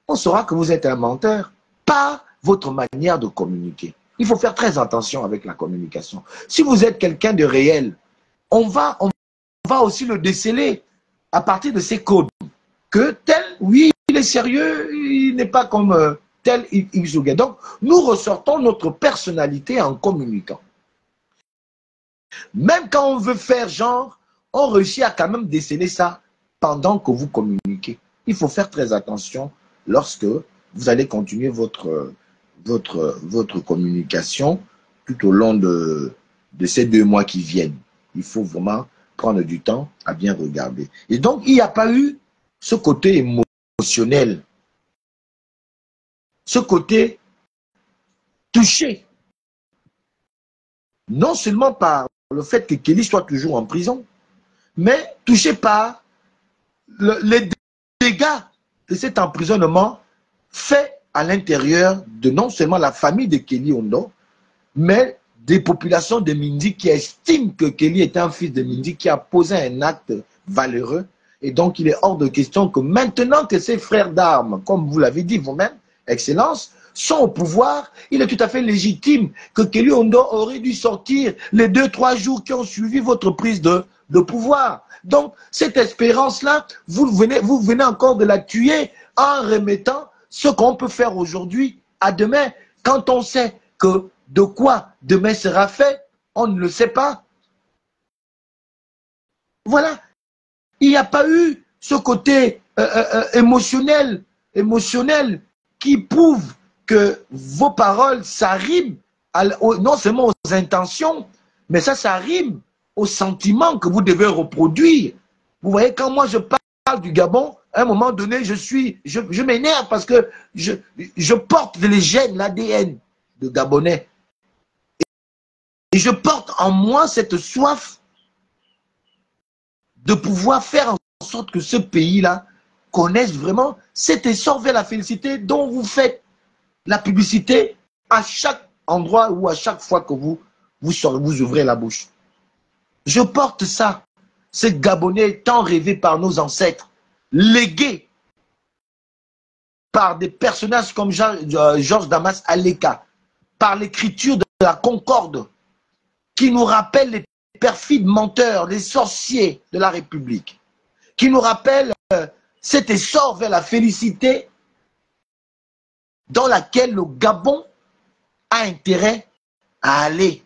on saura que vous êtes un menteur, pas votre manière de communiquer. Il faut faire très attention avec la communication. Si vous êtes quelqu'un de réel, on va aussi le déceler à partir de ces codes. Que tel, oui, il est sérieux, il n'est pas comme tel Xouga. Donc, nous ressortons notre personnalité en communiquant. Même quand on veut faire genre, on réussit à quand même déceler ça pendant que vous communiquez. Il faut faire très attention lorsque vous allez continuer votre communication tout au long de ces 2 mois qui viennent. Il faut vraiment prendre du temps à bien regarder. Et donc, il n'y a pas eu ce côté émotionnel, ce côté touché, non seulement par le fait que Kelly soit toujours en prison, mais touché par les dégâts que cet emprisonnement fait à l'intérieur de non seulement la famille de Kelly Ondo, mais des populations de Mindi qui estiment que Kelly est un fils de Mindi qui a posé un acte valeureux. Et donc, il est hors de question que maintenant que ses frères d'armes, comme vous l'avez dit vous-même, Excellence, sont au pouvoir, il est tout à fait légitime que Kelly Ondo aurait dû sortir les 2-3 jours qui ont suivi votre prise de pouvoir. Donc, cette espérance-là, vous venez encore de la tuer en remettant ce qu'on peut faire aujourd'hui à demain, quand on sait que de quoi demain sera fait, on ne le sait pas. Voilà. Il n'y a pas eu ce côté émotionnel qui prouve que vos paroles, ça rime non seulement aux intentions, mais ça rime aux sentiments que vous devez reproduire. Vous voyez, quand moi je parle du Gabon, à un moment donné, je m'énerve parce que je porte les gènes, l'ADN de Gabonais. Et je porte en moi cette soif de pouvoir faire en sorte que ce pays-là connaisse vraiment cet essor vers la félicité dont vous faites la publicité à chaque endroit ou à chaque fois que vous ouvrez la bouche. Je porte ça, ce Gabonais tant rêvé par nos ancêtres, légué par des personnages comme Georges Damas Aleka, par l'écriture de la Concorde, qui nous rappelle les perfides menteurs, les sorciers de la République, qui nous rappelle cet essor vers la félicité dans laquelle le Gabon a intérêt à aller.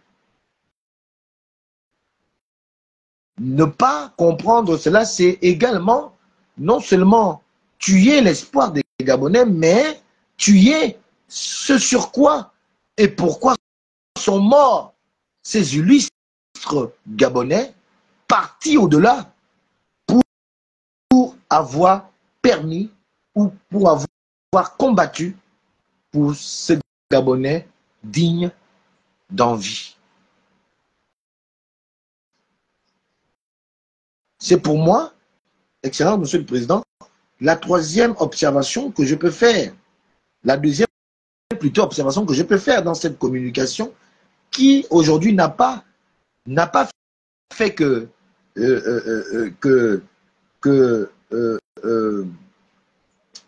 Ne pas comprendre cela, c'est également non seulement tuer l'espoir des Gabonais, mais tuer ce sur quoi et pourquoi sont morts ces illustres Gabonais partis au-delà pour avoir permis ou pour avoir combattu pour ce Gabonais digne d'envie. C'est pour moi, excellent Monsieur le Président, la troisième observation que je peux faire. La deuxième plutôt observation que je peux faire dans cette communication qui aujourd'hui n'a pas fait que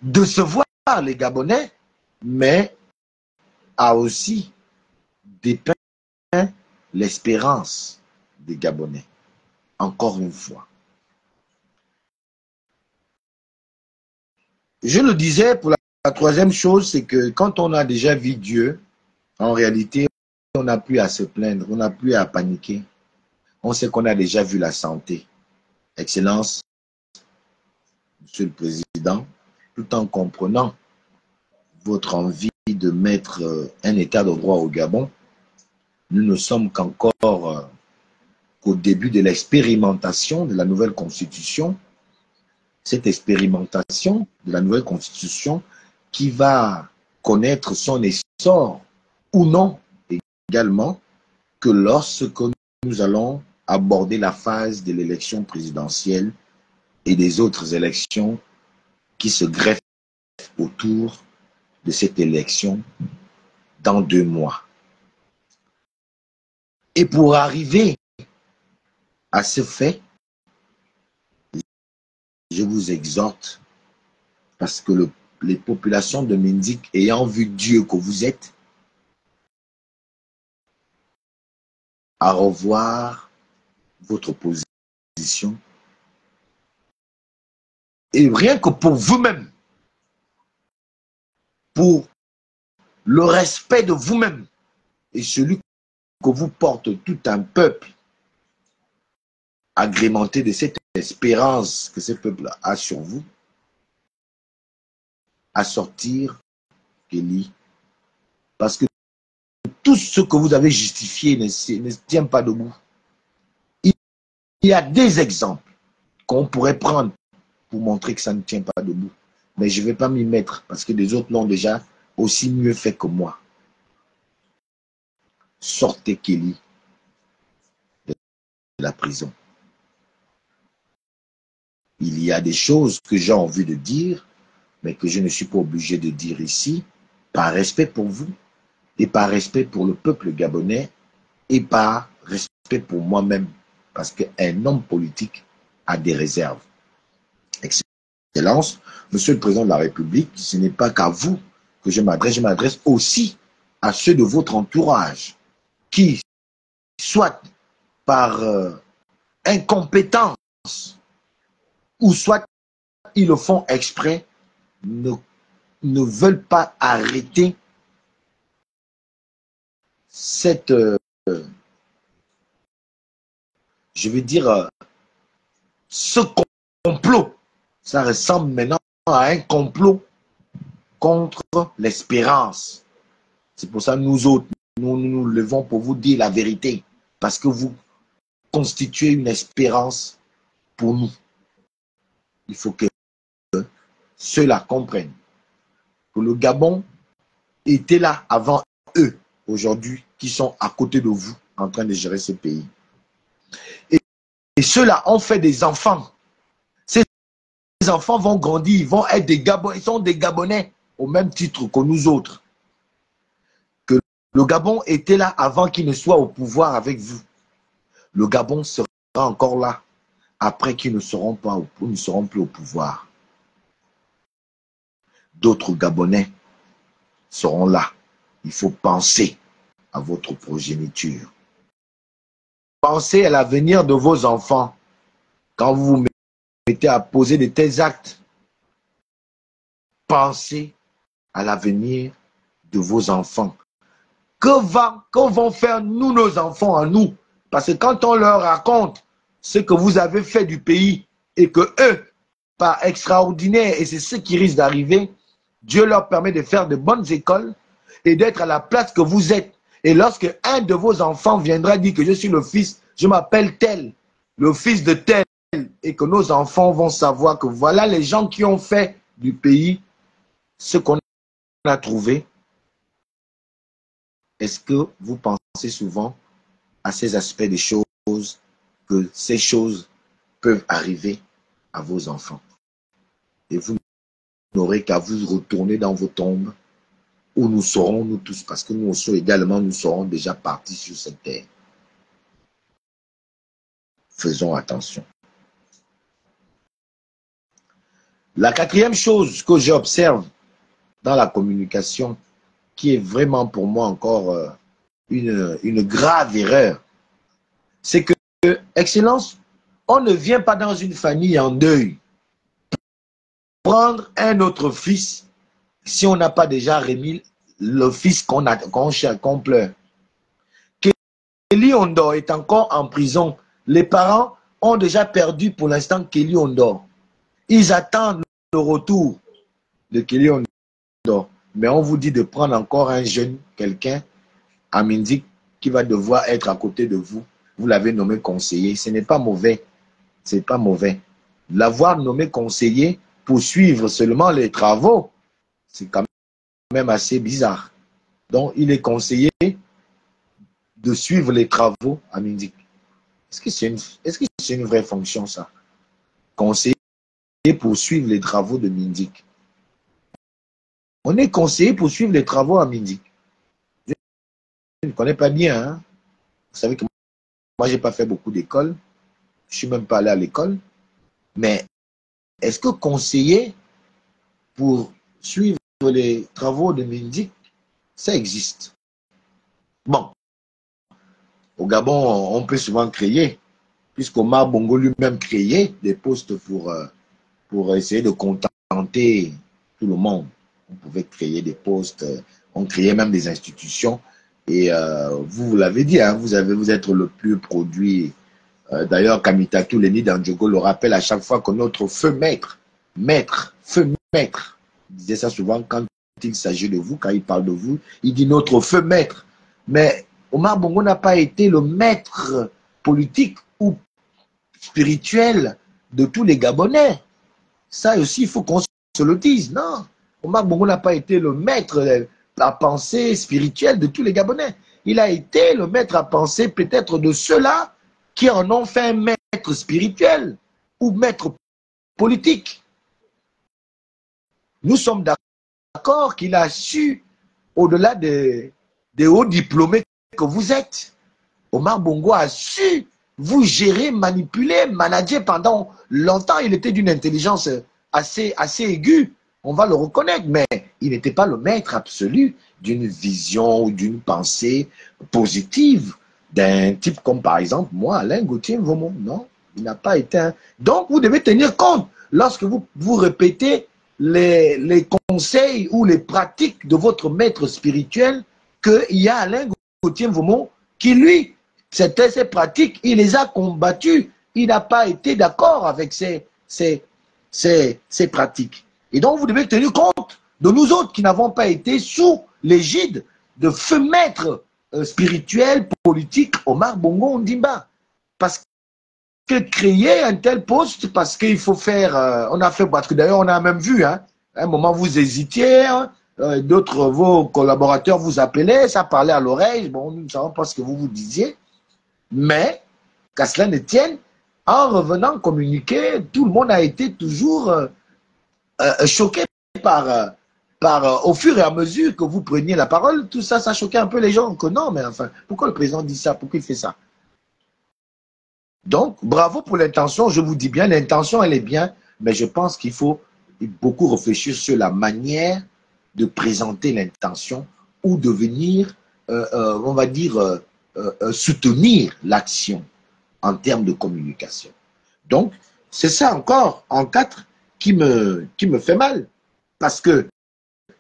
décevoir les Gabonais, mais a aussi dépeint l'espérance des Gabonais. Encore une fois. Je le disais, pour la troisième chose, c'est que quand on a déjà vu Dieu, en réalité, on n'a plus à se plaindre, on n'a plus à paniquer. On sait qu'on a déjà vu la santé. Excellence, Monsieur le Président, tout en comprenant votre envie de mettre un état de droit au Gabon, nous ne sommes qu'encore qu'au début de l'expérimentation de la nouvelle constitution. Cette expérimentation de la nouvelle constitution qui va connaître son essor ou non également que lorsque nous allons aborder la phase de l'élection présidentielle et des autres élections qui se greffent autour de cette élection dans 2 mois. Et pour arriver à ce fait, je vous exhorte Parce que les populations de Mindik, ayant vu Dieu que vous êtes, à revoir votre position. Et rien que pour vous-même, pour le respect de vous-même et celui que vous porte tout un peuple, agrémenté de cette espérance que ce peuple a sur vous, à sortir Kelly. Parce que tout ce que vous avez justifié ne tient pas debout. Il y a des exemples qu'on pourrait prendre pour montrer que ça ne tient pas debout. Mais je ne vais pas m'y mettre parce que les autres l'ont déjà aussi mieux fait que moi. Sortez Kelly de la prison. Il y a des choses que j'ai envie de dire, mais que je ne suis pas obligé de dire ici, par respect pour vous, et par respect pour le peuple gabonais, et par respect pour moi-même, parce qu'un homme politique a des réserves. Excellence, Monsieur le Président de la République, ce n'est pas qu'à vous que je m'adresse aussi à ceux de votre entourage, qui, soit par incompétence, ou soit ils le font exprès, ne veulent pas arrêter cette, je veux dire, ce complot. Ça ressemble maintenant à un complot contre l'espérance. C'est pour ça que nous autres, nous levons pour vous dire la vérité. Parce que vous constituez une espérance pour nous. Il faut que ceux-là comprennent que le Gabon était là avant eux, aujourd'hui, qui sont à côté de vous, en train de gérer ce pays. Et ceux-là ont fait des enfants. Ces enfants vont grandir, ils vont être des Gabonais, ils sont des Gabonais au même titre que nous autres. Que le Gabon était là avant qu'il ne soit au pouvoir avec vous. Le Gabon sera encore là après qu'ils ne seront plus au pouvoir. D'autres Gabonais seront là. Il faut penser à votre progéniture. Pensez à l'avenir de vos enfants. Quand vous vous mettez à poser de tels actes, pensez à l'avenir de vos enfants. Que vont faire nos enfants à nous? Parce que quand on leur raconte ce que vous avez fait du pays et que eux, par extraordinaire, et c'est ce qui risque d'arriver, Dieu leur permet de faire de bonnes écoles et d'être à la place que vous êtes. Et lorsque un de vos enfants viendra dire que je suis le fils, je m'appelle tel, le fils de tel, et que nos enfants vont savoir que voilà les gens qui ont fait du pays ce qu'on a trouvé. Est-ce que vous pensez souvent à ces aspects des choses, que ces choses peuvent arriver à vos enfants? Et vous n'aurez qu'à vous retourner dans vos tombes où nous serons, nous tous, parce que nous aussi également, nous serons déjà partis sur cette terre. Faisons attention. La quatrième chose que j'observe dans la communication, qui est vraiment pour moi encore une grave erreur, c'est que, Excellence, on ne vient pas dans une famille en deuil prendre un autre fils si on n'a pas déjà remis le fils qu'on pleure. Kelly Ondor est encore en prison. Les parents ont déjà perdu pour l'instant Kelly Ondor. Ils attendent le retour de Kelly Ondor. Mais on vous dit de prendre encore un jeune, quelqu'un, à Mindik, qui va devoir être à côté de vous. Vous l'avez nommé conseiller. Ce n'est pas mauvais. Ce n'est pas mauvais. L'avoir nommé conseiller pour suivre seulement les travaux, c'est quand même assez bizarre. Donc, il est conseillé de suivre les travaux à Mindik. Est-ce que c'est une vraie fonction, ça? Conseiller pour suivre les travaux de Mindik. On est conseillé pour suivre les travaux à Mindik. Je ne connais pas bien. Hein? Vous savez que moi, je n'ai pas fait beaucoup d'école. Je ne suis même pas allé à l'école. Mais est-ce que conseiller pour suivre les travaux de Mendik, ça existe. Bon, au Gabon, on peut souvent créer, puisqu'Omar Bongo lui-même créait des postes pour essayer de contenter tout le monde. On pouvait créer des postes, on créait même des institutions. Et vous l'avez dit, hein, vous êtes le plus produit. D'ailleurs, Kamitatou Leni Dandjogo le rappelle à chaque fois que notre feu maître, il disait ça souvent quand il s'agit de vous, quand il parle de vous, il dit notre feu maître. Mais Omar Bongo n'a pas été le maître politique ou spirituel de tous les Gabonais. Ça aussi, il faut qu'on se le dise. Non, Omar Bongo n'a pas été le maître à penser spirituel de tous les Gabonais. Il a été le maître à penser peut-être de ceux-là qui en ont fait un maître spirituel ou maître politique. Nous sommes d'accord qu'il a su, au-delà des hauts diplômés que vous êtes, Omar Bongo a su vous gérer, manipuler, manager pendant longtemps. Il était d'une intelligence assez aiguë, on va le reconnaître, mais il n'était pas le maître absolu d'une vision ou d'une pensée positive d'un type comme par exemple moi, Alain Gauthier Mvomo. Non, il n'a pas été un... Donc vous devez tenir compte lorsque vous répétez les conseils ou les pratiques de votre maître spirituel qu'il y a Alain Gauthier Mvomo qui lui, c'était ses pratiques, il les a combattues. Il n'a pas été d'accord avec ces pratiques. Et donc, vous devez tenir compte de nous autres qui n'avons pas été sous l'égide de feu maître spirituel, politique, Omar Bongo Ondimba. Parce que créer un tel poste, parce qu'il faut faire, on a fait, parce que d'ailleurs, on a même vu, hein, à un moment, vous hésitiez, hein, d'autres, vos collaborateurs vous appelaient, ça parlait à l'oreille, bon, nous ne savons pas ce que vous disiez. Mais, qu'à cela ne tienne, en revenant communiquer, tout le monde a été toujours choqué au fur et à mesure que vous preniez la parole. Tout ça, ça choquait un peu les gens. Que non, mais enfin, pourquoi le président dit ça? Pourquoi il fait ça? Donc, bravo pour l'intention. Je vous dis bien, l'intention, elle est bien. Mais je pense qu'il faut beaucoup réfléchir sur la manière de présenter l'intention ou de venir, on va dire, soutenir l'action en termes de communication. Donc, c'est ça encore, en 4, qui me fait mal. Parce que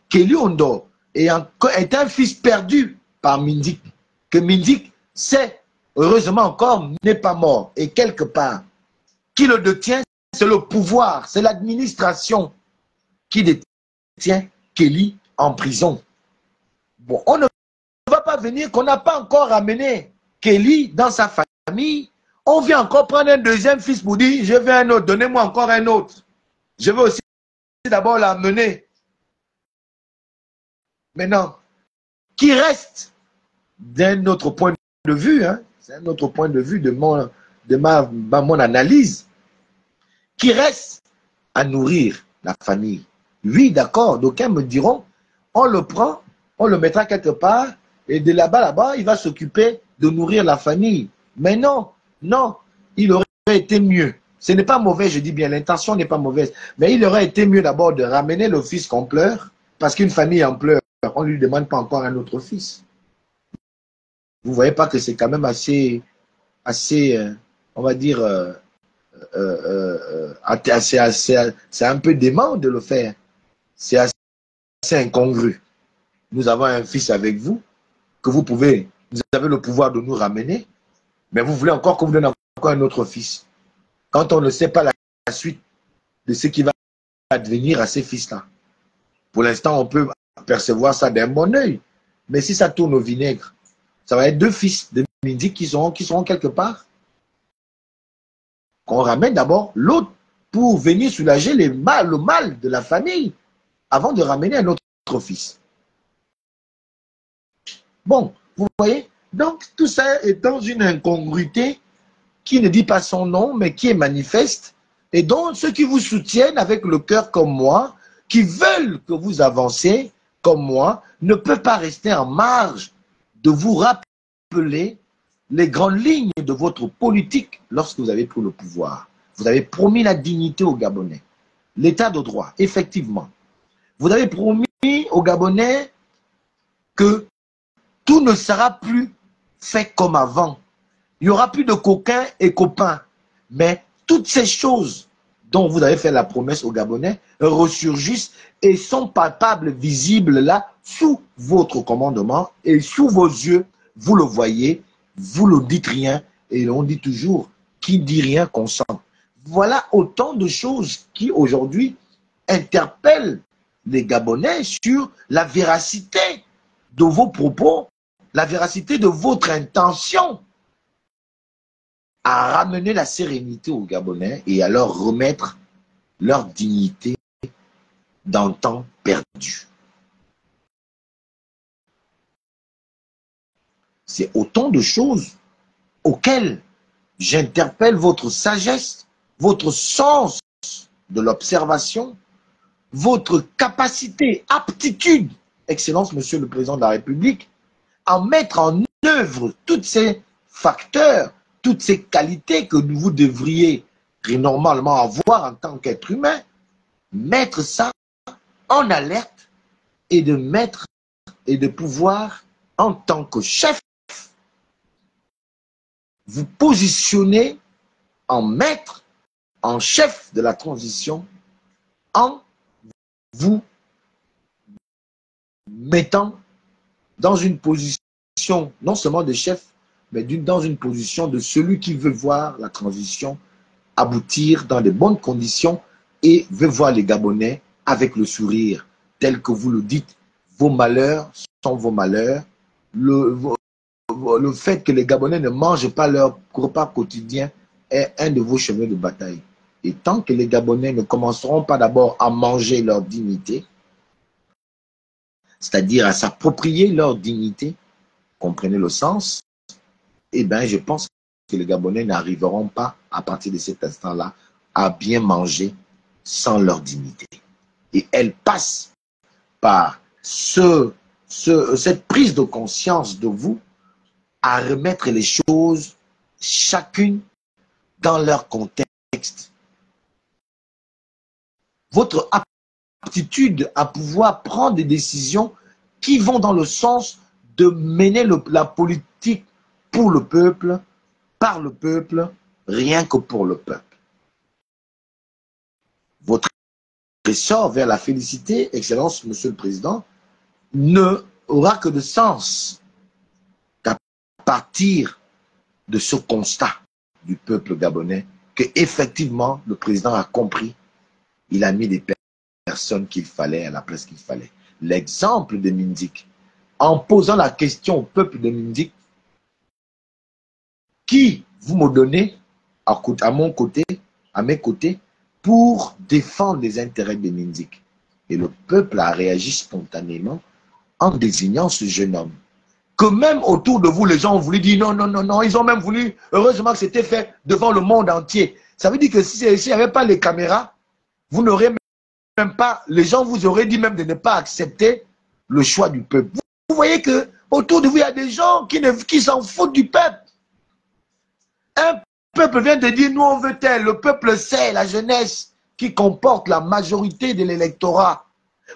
Kelly Ondo est un fils perdu par Mendik. Que Mendik, c'est, heureusement encore, n'est pas mort. Et quelque part, qui le détient, c'est le pouvoir, c'est l'administration qui détient Kelly en prison. Bon, on ne va pas venir qu'on n'a pas encore ramené Kelly dans sa famille. On vient encore prendre un deuxième fils pour dire, je veux un autre, donnez-moi encore un autre. Je veux aussi d'abord l'amener. Maintenant, qui reste d'un autre point de vue, hein, c'est un autre point de vue de mon analyse, qui reste à nourrir la famille. Oui, d'accord, d'aucuns me diront, on le prend, on le mettra quelque part, et de là-bas, il va s'occuper de nourrir la famille. Mais non, non, il aurait été mieux. Ce n'est pas mauvais, je dis bien, l'intention n'est pas mauvaise. Mais il aurait été mieux d'abord de ramener le fils qu'on pleure, parce qu'une famille en pleure, on ne lui demande pas encore un autre fils. Vous ne voyez pas que c'est quand même assez on va dire, c'est un peu dément de le faire. C'est assez incongru. Nous avons un fils avec vous, que vous avez le pouvoir de nous ramener, mais vous voulez encore qu'on vous donne encore un autre fils. Quand on ne sait pas la suite de ce qui va advenir à ces fils-là. Pour l'instant, on peut percevoir ça d'un bon œil. Mais si ça tourne au vinaigre, ça va être 2 fils de Mendik qui seront quelque part. Qu'on ramène d'abord l'autre pour venir soulager le mal de la famille avant de ramener un autre fils. Bon, vous voyez? Donc, tout ça est dans une incongruité qui ne dit pas son nom, mais qui est manifeste. Et donc, ceux qui vous soutiennent avec le cœur comme moi, qui veulent que vous avancez comme moi, ne peuvent pas rester en marge de vous rappeler les grandes lignes de votre politique lorsque vous avez pris le pouvoir. Vous avez promis la dignité aux Gabonais, l'état de droit, effectivement. Vous avez promis aux Gabonais que tout ne sera plus fait comme avant. Il n'y aura plus de coquins et copains. Mais toutes ces choses dont vous avez fait la promesse aux Gabonais ressurgissent et sont palpables, visibles là, sous votre commandement et sous vos yeux. Vous le voyez, vous ne dites rien et on dit toujours, qui dit rien consent. Voilà autant de choses qui aujourd'hui interpellent les Gabonais sur la véracité de vos propos, la véracité de votre intention à ramener la sérénité aux Gabonais et à leur remettre leur dignité dans le temps perdu. C'est autant de choses auxquelles j'interpelle votre sagesse, votre sens de l'observation, votre capacité, aptitude, Excellence, Monsieur le Président de la République, à mettre en œuvre tous ces facteurs, toutes ces qualités que vous devriez normalement avoir en tant qu'être humain, mettre ça en alerte et de mettre et de pouvoir, en tant que chef, vous positionner en maître, en chef de la transition, en vous mettant dans une position non seulement de chef, mais dans une position de celui qui veut voir la transition aboutir dans de bonnes conditions et veut voir les Gabonais avec le sourire, tel que vous le dites, vos malheurs sont vos malheurs, le fait que les Gabonais ne mangent pas leur repas quotidien est un de vos chemins de bataille. Et tant que les Gabonais ne commenceront pas d'abord à manger leur dignité, c'est-à-dire à s'approprier leur dignité, comprenez le sens, eh bien, je pense que les Gabonais n'arriveront pas, à partir de cet instant-là, à bien manger sans leur dignité. Et elle passe par cette prise de conscience de vous à remettre les choses, chacune, dans leur contexte. Votre aptitude à pouvoir prendre des décisions qui vont dans le sens de mener la politique pour le peuple, par le peuple, rien que pour le peuple. Votre essor vers la félicité, Excellence, Monsieur le Président, ne aura que de sens qu'à partir de ce constat du peuple gabonais que effectivement le président a compris, il a mis des personnes qu'il fallait à la place qu'il fallait. L'exemple de Mindik, en posant la question au peuple de Mindik, qui vous me donnez à mon côté, à mes côtés, pour défendre les intérêts de Mindik. Et le peuple a réagi spontanément en désignant ce jeune homme. Que même autour de vous, les gens ont voulu dire non, non, non, non. Ils ont même voulu, heureusement que c'était fait devant le monde entier. Ça veut dire que s'il n'y avait pas les caméras, vous n'aurez même pas, les gens vous auraient dit même de ne pas accepter le choix du peuple. Vous voyez que autour de vous, il y a des gens qui s'en foutent du peuple. Un peuple vient de dire, nous on veut tel. Le peuple sait, la jeunesse qui comporte la majorité de l'électorat.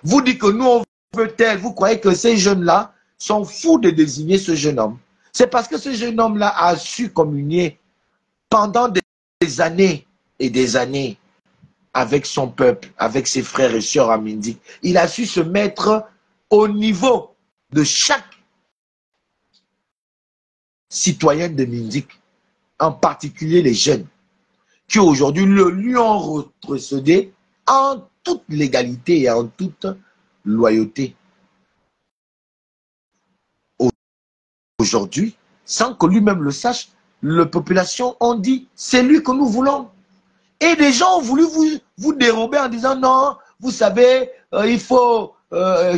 Vous dites que nous on veut tel. Vous croyez que ces jeunes-là sont fous de désigner ce jeune homme. C'est parce que ce jeune homme-là a su communier pendant des années et des années avec son peuple, avec ses frères et sœurs à Mindik. Il a su se mettre au niveau de chaque citoyen de Mindik, en particulier les jeunes, qui aujourd'hui lui ont retrocédé en toute légalité et en toute loyauté. Aujourd'hui, sans que lui-même le sache, la population ont dit, c'est lui que nous voulons. Et des gens ont voulu vous dérober en disant, non, vous savez, il faut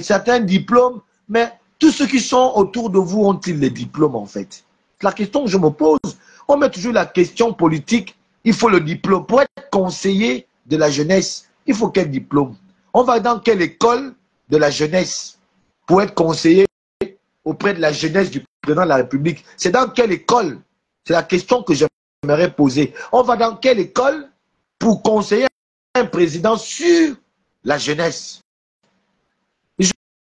certains diplômes, mais tous ceux qui sont autour de vous ont-ils les diplômes en fait? La question que je me pose, on met toujours la question politique, il faut le diplôme. Pour être conseiller de la jeunesse, il faut quel diplôme? On va dans quelle école de la jeunesse pour être conseiller auprès de la jeunesse du président de la République? C'est dans quelle école? C'est la question que j'aimerais poser. On va dans quelle école pour conseiller un président sur la jeunesse?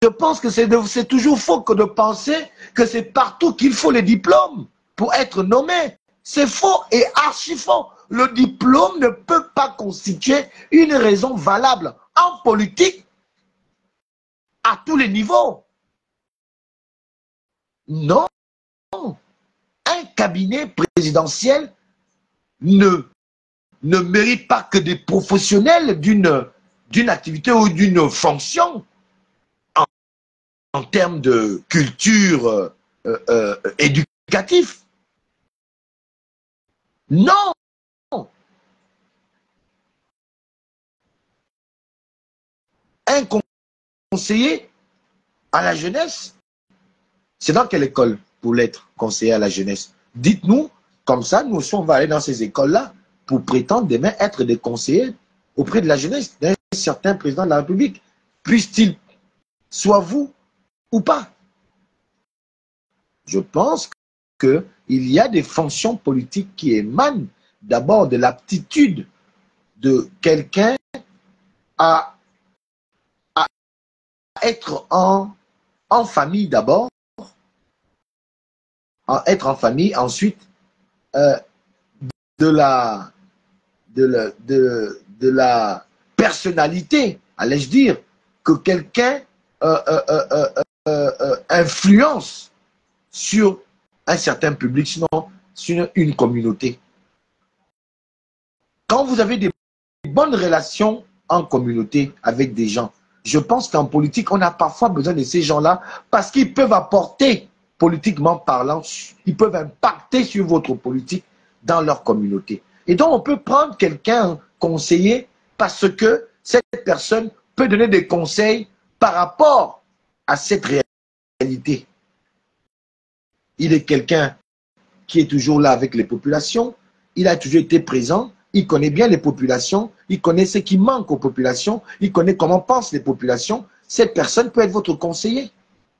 je pense que c'est toujours faux que de penser que c'est partout qu'il faut les diplômes pour être nommé. C'est faux et archi faux. Le diplôme ne peut pas constituer une raison valable en politique à tous les niveaux. Non. Un cabinet présidentiel ne mérite pas que des professionnels d'une activité ou d'une fonction en termes de culture éducative. Non. Un conseiller à la jeunesse, c'est dans quelle école pour l'être conseiller à la jeunesse? Dites-nous, comme ça, nous aussi, on va aller dans ces écoles-là pour prétendre demain être des conseillers auprès de la jeunesse d'un certain président de la République. Puisse-t-il, soit vous ou pas. Je pense qu'il y a des fonctions politiques qui émanent d'abord de l'aptitude de quelqu'un à être en famille d'abord, à être en famille, ensuite de la personnalité, allais-je dire, que quelqu'un influence sur un certain public, sinon sur une communauté. Quand vous avez des bonnes relations en communauté avec des gens, je pense qu'en politique, on a parfois besoin de ces gens-là parce qu'ils peuvent apporter, politiquement parlant, ils peuvent impacter sur votre politique dans leur communauté. Et donc, on peut prendre quelqu'un conseiller parce que cette personne peut donner des conseils par rapport à cette réalité. Il est quelqu'un qui est toujours là avec les populations, il a toujours été présent, il connaît bien les populations, il connaît ce qui manque aux populations, il connaît comment pensent les populations. Cette personne peut être votre conseiller.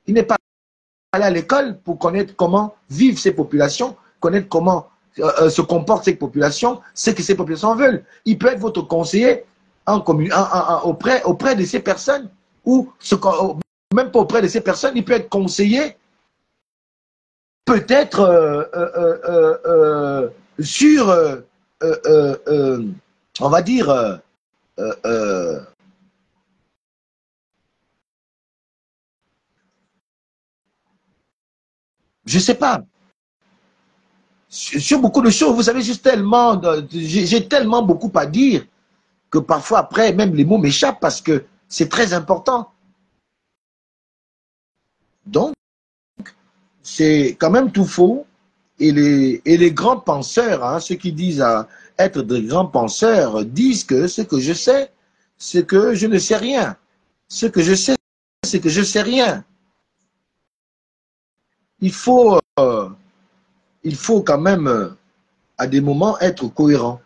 Il n'est pas allé à l'école pour connaître comment vivent ces populations, connaître comment se comportent ces populations, ce que ces populations veulent. Il peut être votre conseiller auprès de ces personnes, ou même pas auprès de ces personnes, il peut être conseiller peut-être sur, on va dire, je sais pas, sur beaucoup de choses. Vous savez, j'ai tellement beaucoup à dire que parfois après, même les mots m'échappent parce que c'est très important. Donc, c'est quand même tout faux. Et les grands penseurs, hein, ceux qui disent être de grands penseurs, disent que ce que je sais, c'est que je ne sais rien. Ce que je sais, c'est que je ne sais rien. Il faut quand même, à des moments, être cohérent.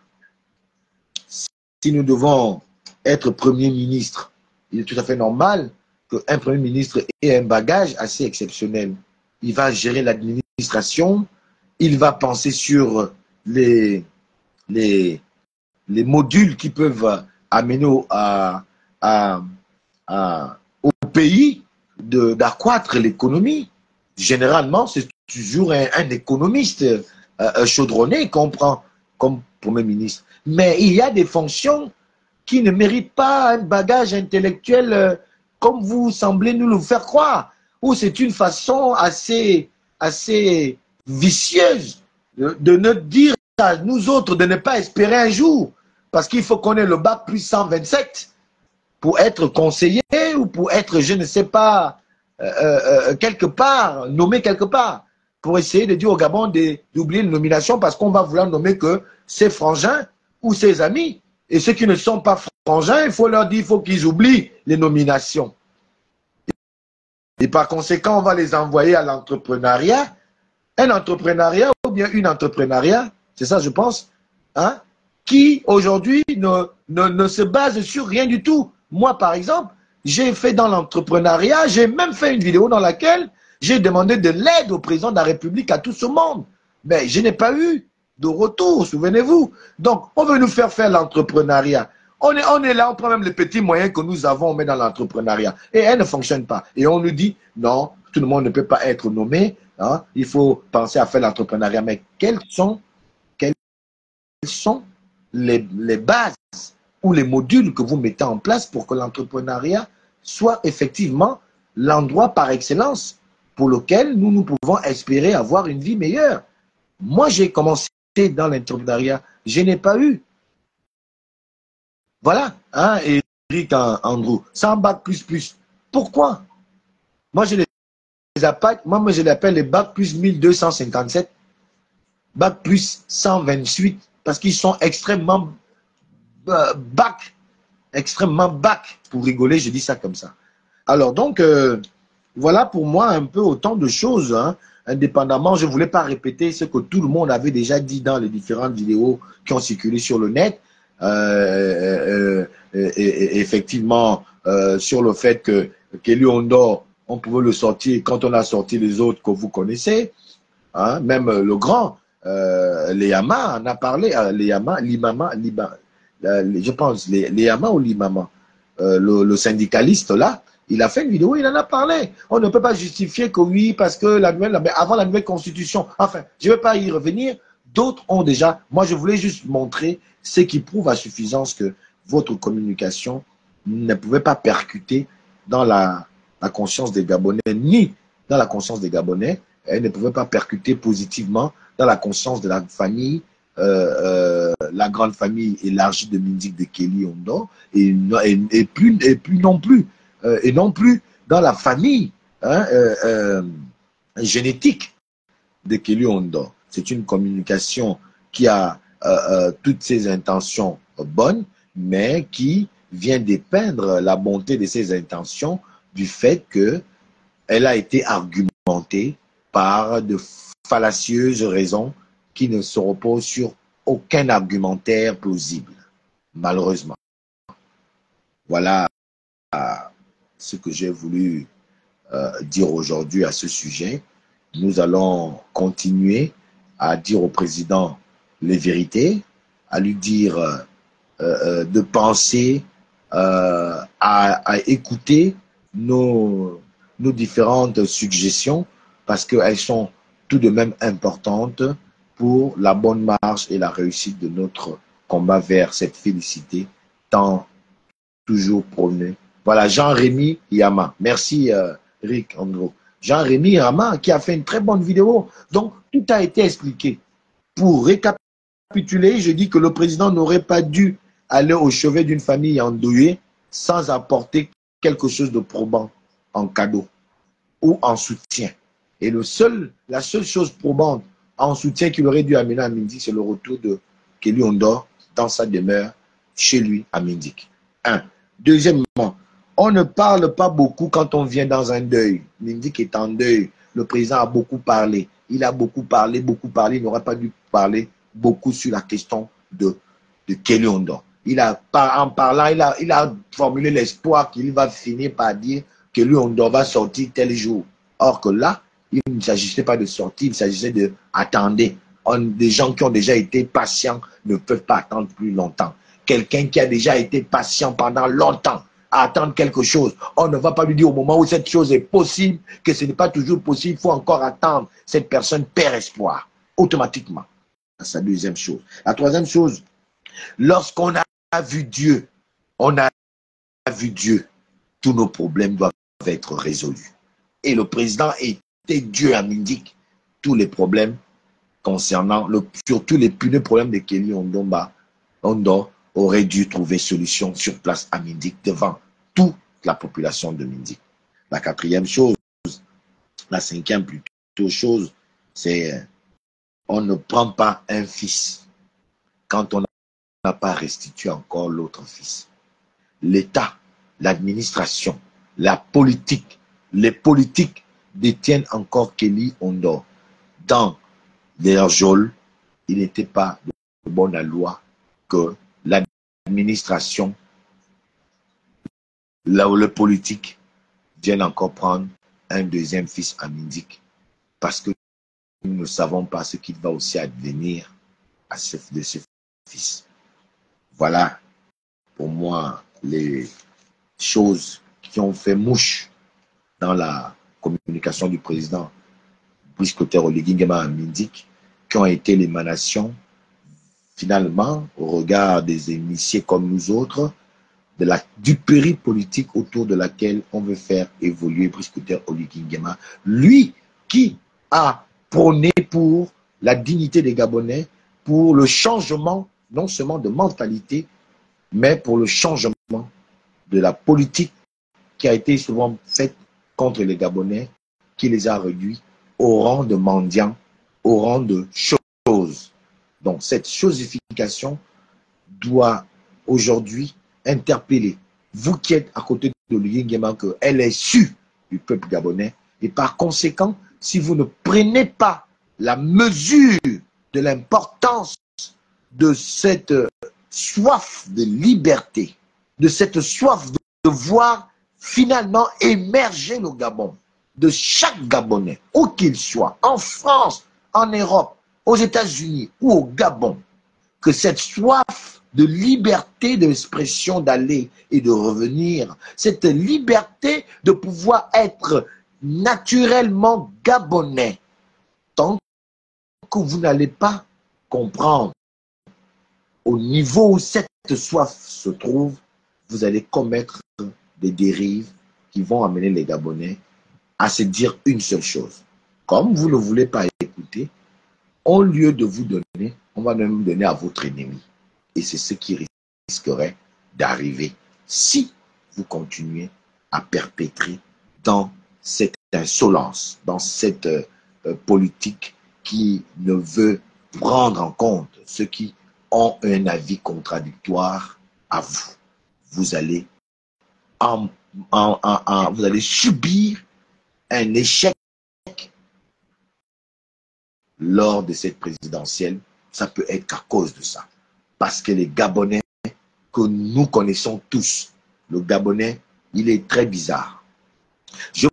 Si nous devons être Premier ministre, il est tout à fait normal qu'un Premier ministre ait un bagage assez exceptionnel. Il va gérer l'administration, il va penser sur les modules qui peuvent amener au pays d'accroître l'économie. Généralement, c'est toujours un économiste chaudronné qu'on prend comme Premier ministre. Mais il y a des fonctions qui ne méritent pas un bagage intellectuel comme vous semblez nous le faire croire, ou c'est une façon assez vicieuse de nous dire à nous autres de ne pas espérer un jour, parce qu'il faut qu'on ait le bac plus 127 pour être conseiller ou pour être, je ne sais pas, quelque part, nommé quelque part, pour essayer de dire au Gabon d'oublier une nomination parce qu'on va vouloir nommer que ses frangins ou ses amis. Et ceux qui ne sont pas frangins, il faut leur dire, il faut qu'ils oublient les nominations. Et par conséquent, on va les envoyer à l'entrepreneuriat. Un entrepreneuriat ou bien une entrepreneuriat, c'est ça je pense, hein, qui aujourd'hui ne se base sur rien du tout. Moi par exemple, j'ai fait dans l'entrepreneuriat, j'ai même fait une vidéo dans laquelle j'ai demandé de l'aide au président de la République, à tout ce monde. Mais je n'ai pas eu de retour, souvenez-vous. Donc, on veut nous faire l'entrepreneuriat. On est là, on prend même les petits moyens que nous avons, on met dans l'entrepreneuriat. Et elle ne fonctionne pas. Et on nous dit, non, tout le monde ne peut pas être nommé. Hein, il faut penser à faire l'entrepreneuriat. Mais quelles sont les bases ou les modules que vous mettez en place pour que l'entrepreneuriat soit effectivement l'endroit par excellence pour lequel nous pouvons espérer avoir une vie meilleure? Moi, j'ai commencé dans l'entrepreneuriat. Je n'ai pas eu. Voilà, hein, Eric Andrew, sans bac plus plus. Pourquoi? Moi, je les appelle, moi, je l'appelle les bac plus 1257, bac plus 128, parce qu'ils sont extrêmement extrêmement bac. Pour rigoler, je dis ça comme ça. Alors, donc, voilà pour moi un peu autant de choses, hein. Indépendamment, je ne voulais pas répéter ce que tout le monde avait déjà dit dans les différentes vidéos qui ont circulé sur le net. Effectivement, sur le fait que Kelly Ondor, on pouvait le sortir quand on a sorti les autres que vous connaissez, hein, même le grand, Léama en a parlé, Léama, Limama, je pense, Léama ou Limama, le syndicaliste là, il a fait une vidéo, il en a parlé. On ne peut pas justifier que oui, parce que avant la nouvelle constitution, enfin, je ne vais pas y revenir. D'autres ont déjà, moi je voulais juste montrer ce qui prouve à suffisance que votre communication ne pouvait pas percuter dans la conscience des Gabonais, ni dans la conscience des Gabonais, elle ne pouvait pas percuter positivement dans la conscience de la famille, la grande famille élargie de Mindik de Kelly Ondor, et non plus dans la famille, hein, génétique de Kelly Ondor. C'est une communication qui a toutes ses intentions bonnes, mais qui vient dépeindre la bonté de ses intentions du fait qu'elle a été argumentée par de fallacieuses raisons qui ne se reposent sur aucun argumentaire plausible, malheureusement. Voilà ce que j'ai voulu dire aujourd'hui à ce sujet. Nous allons continuer à dire au président les vérités, à lui dire de penser, à écouter nos différentes suggestions, parce qu'elles sont tout de même importantes pour la bonne marche et la réussite de notre combat vers cette félicité tant toujours prônée. Voilà, Jean-Rémy Yama. Merci, Rick Andro. Jean-Rémy Yama qui a fait une très bonne vidéo. Donc, tout a été expliqué. Pour récapituler, je dis que le président n'aurait pas dû aller au chevet d'une famille endeuillée sans apporter quelque chose de probant en cadeau ou en soutien. Et la seule chose probante en soutien qu'il aurait dû amener à Mindik, c'est le retour de Kelly Ondor dans sa demeure chez lui à Mindik. Un. Deuxièmement, on ne parle pas beaucoup quand on vient dans un deuil. Mindik est en deuil. Le président a beaucoup parlé. Il a beaucoup parlé. Il n'aurait pas dû parler beaucoup sur la question de Kelly Ondor. En parlant, il a formulé l'espoir qu'il va finir par dire que Kelly Ondor va sortir tel jour. Or que là, il ne s'agissait pas de sortir, il s'agissait de attendre. Des gens qui ont déjà été patients ne peuvent pas attendre plus longtemps. Quelqu'un qui a déjà été patient pendant longtemps à attendre quelque chose, on ne va pas lui dire au moment où cette chose est possible que ce n'est pas toujours possible, il faut encore attendre. Cette personne perd espoir automatiquement. C'est la deuxième chose. La troisième chose, lorsqu'on a vu Dieu, tous nos problèmes doivent être résolus. Et le président était Dieu à Mindik. Tous les problèmes concernant, surtout les puneux problèmes de Kelly Ondor aurait dû trouver solution sur place à Mindik devant toute la population de Mindik. La quatrième chose, la cinquième plutôt chose, c'est on ne prend pas un fils quand on n'a pas restitué encore l'autre fils. L'État, l'administration, la politique, les politiques détiennent encore Kelly Ondor. Dans leur geôle, il n'était pas de bonne loi que l'administration, là où le politique vienne encore prendre un deuxième fils à Mindik, parce que nous ne savons pas ce qu'il va aussi advenir de ce fils. Voilà pour moi, les choses qui ont fait mouche dans la communication du président Brice Clotaire Oligui Nguema Mindik, qui ont été l'émanation, finalement, au regard des initiés comme nous autres, du périple politique autour de laquelle on veut faire évoluer Brice Clotaire Oligui Nguema. Lui qui a prôné pour la dignité des Gabonais, pour le changement, non seulement de mentalité, mais pour le changement de la politique qui a été souvent faite contre les Gabonais, qui les a réduits au rang de mendiants, au rang de choses. Donc cette chosification doit aujourd'hui interpeller vous qui êtes à côté de Oligui Nguema, qu'elle est issue du peuple gabonais, et par conséquent, si vous ne prenez pas la mesure de l'importance de cette soif de liberté, de cette soif de voir finalement émerger le Gabon, de chaque Gabonais, où qu'il soit, en France, en Europe, aux États-Unis ou au Gabon, que cette soif de liberté d'expression d'aller et de revenir, cette liberté de pouvoir être naturellement gabonais, tant que vous n'allez pas comprendre au niveau où cette soif se trouve, vous allez commettre des dérives qui vont amener les Gabonais à se dire une seule chose. Comme vous ne voulez pas écouter, au lieu de vous donner, on va même donner à votre ennemi. Et c'est ce qui risquerait d'arriver si vous continuez à perpétrer dans cette insolence, dans cette politique qui ne veut prendre en compte ceux qui ont un avis contradictoire à vous. Vous allez, vous allez subir un échec lors de cette présidentielle. Ça peut être qu'à cause de ça. Parce que les Gabonais que nous connaissons tous, le Gabonais, il est très bizarre. Je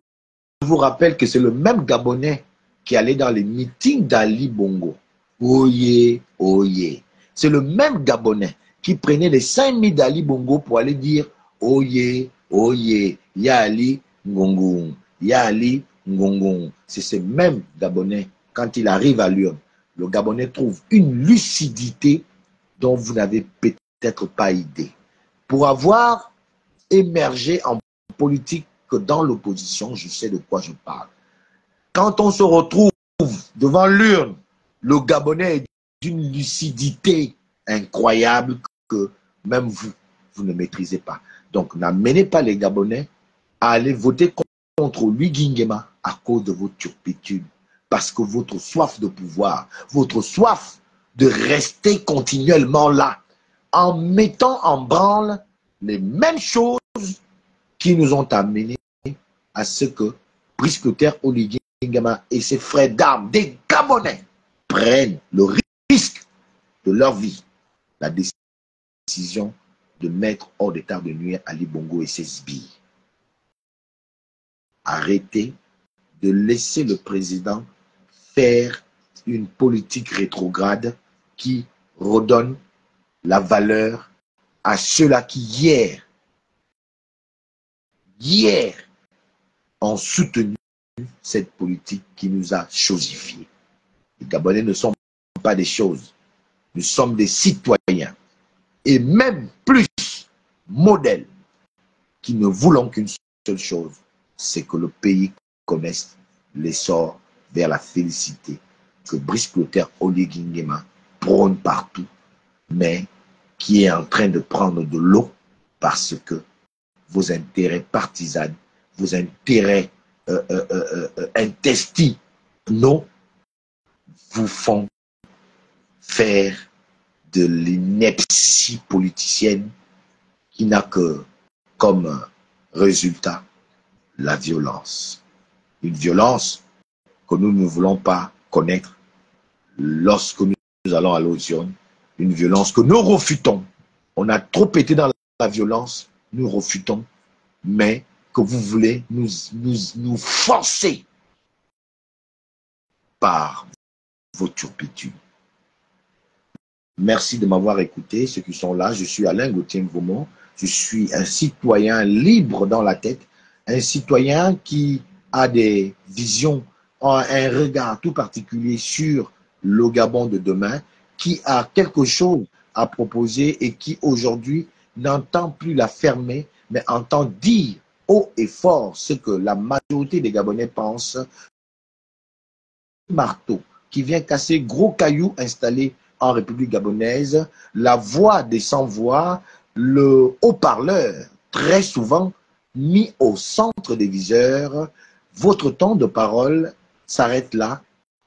vous rappelle que c'est le même Gabonais qui allait dans les meetings d'Ali Bongo. Oye, oye. C'est le même Gabonais qui prenait les 5000 d'Ali Bongo pour aller dire oye, oye, ya Ali Ngongon, ya Ali Ngongon. C'est ce même Gabonais, quand il arrive à l'urne, le Gabonais trouve une lucidité dont vous n'avez peut-être pas idée. Pour avoir émergé en politique que dans l'opposition, je sais de quoi je parle. Quand on se retrouve devant l'urne, le Gabonais est d'une lucidité incroyable que même vous ne maîtrisez pas. Donc, n'amenez pas les Gabonais à aller voter contre Oligui Nguema à cause de vos turpitudes. Parce que votre soif de pouvoir, votre soif de rester continuellement là, en mettant en branle les mêmes choses qui nous ont amenés à ce que Brice Clotaire Oligui Nguema et ses frères d'armes, des Gabonais, prennent le risque de leur vie, la décision de mettre hors d'état de nuire Ali Bongo et ses sbires. Arrêtez de laisser le président faire une politique rétrograde qui redonne la valeur à ceux-là qui hier ont soutenu cette politique qui nous a chosifiés. Les Gabonais ne sont pas des choses, nous sommes des citoyens et même plus modèles qui ne voulons qu'une seule chose, c'est que le pays connaisse l'essor vers la félicité que Brice Clotaire Oligui Nguema prône partout, mais qui est en train de prendre de l'eau parce que vos intérêts partisans, vos intérêts intestinaux vous font faire de l'ineptie politicienne qui n'a que comme résultat la violence. Une violence que nous ne voulons pas connaître lorsque nous allons à l'audition, une violence que nous refutons. On a trop été dans la violence, nous refutons, mais que vous voulez nous forcer par vos turpitudes. Merci de m'avoir écouté, ceux qui sont là. Je suis Alain Gauthier-Mvomo. Je suis un citoyen libre dans la tête, un citoyen qui a des visions, un regard tout particulier sur le Gabon de demain, qui a quelque chose à proposer et qui aujourd'hui n'entend plus la fermer, mais entend dire haut et fort ce que la majorité des Gabonais pensent. Marteau qui vient casser gros cailloux installés en République gabonaise, la voix des sans-voix, le haut-parleur, très souvent mis au centre des viseurs. Votre temps de parole s'arrête là.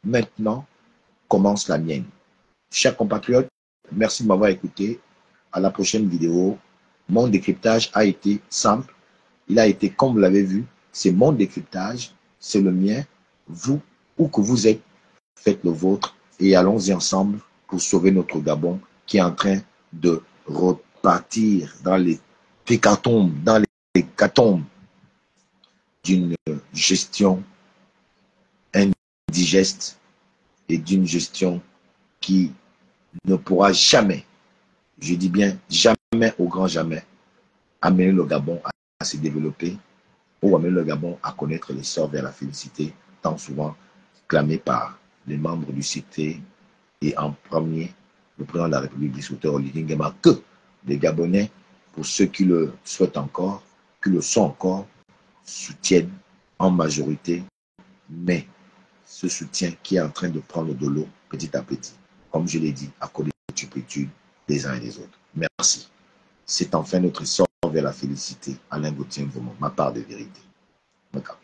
Maintenant commence la mienne. Chers compatriotes, merci de m'avoir écouté. À la prochaine vidéo. Mon décryptage a été simple. Il a été, comme vous l'avez vu, c'est mon décryptage, c'est le mien. Vous, où que vous êtes, faites le vôtre et allons-y ensemble pour sauver notre Gabon qui est en train de repartir dans les hécatombes, dans les hécatombes d'une gestion indigeste et d'une gestion qui ne pourra jamais, je dis bien jamais au grand jamais, amener le Gabon à se développer ou amener le Gabon à connaître l'essor vers la félicité, tant souvent clamé par les membres du CT et en premier le président de la République du Souter, Olivier Nguema, que les Gabonais, pour ceux qui le souhaitent encore, qui le sont encore, soutiennent en majorité, mais ce soutien qui est en train de prendre de l'eau petit à petit, comme je l'ai dit, à cause des turpitudes des uns et des autres. Merci. C'est enfin notre sort vers la félicité. Alain Gauthier-Mvomo, ma part de vérité. D'accord.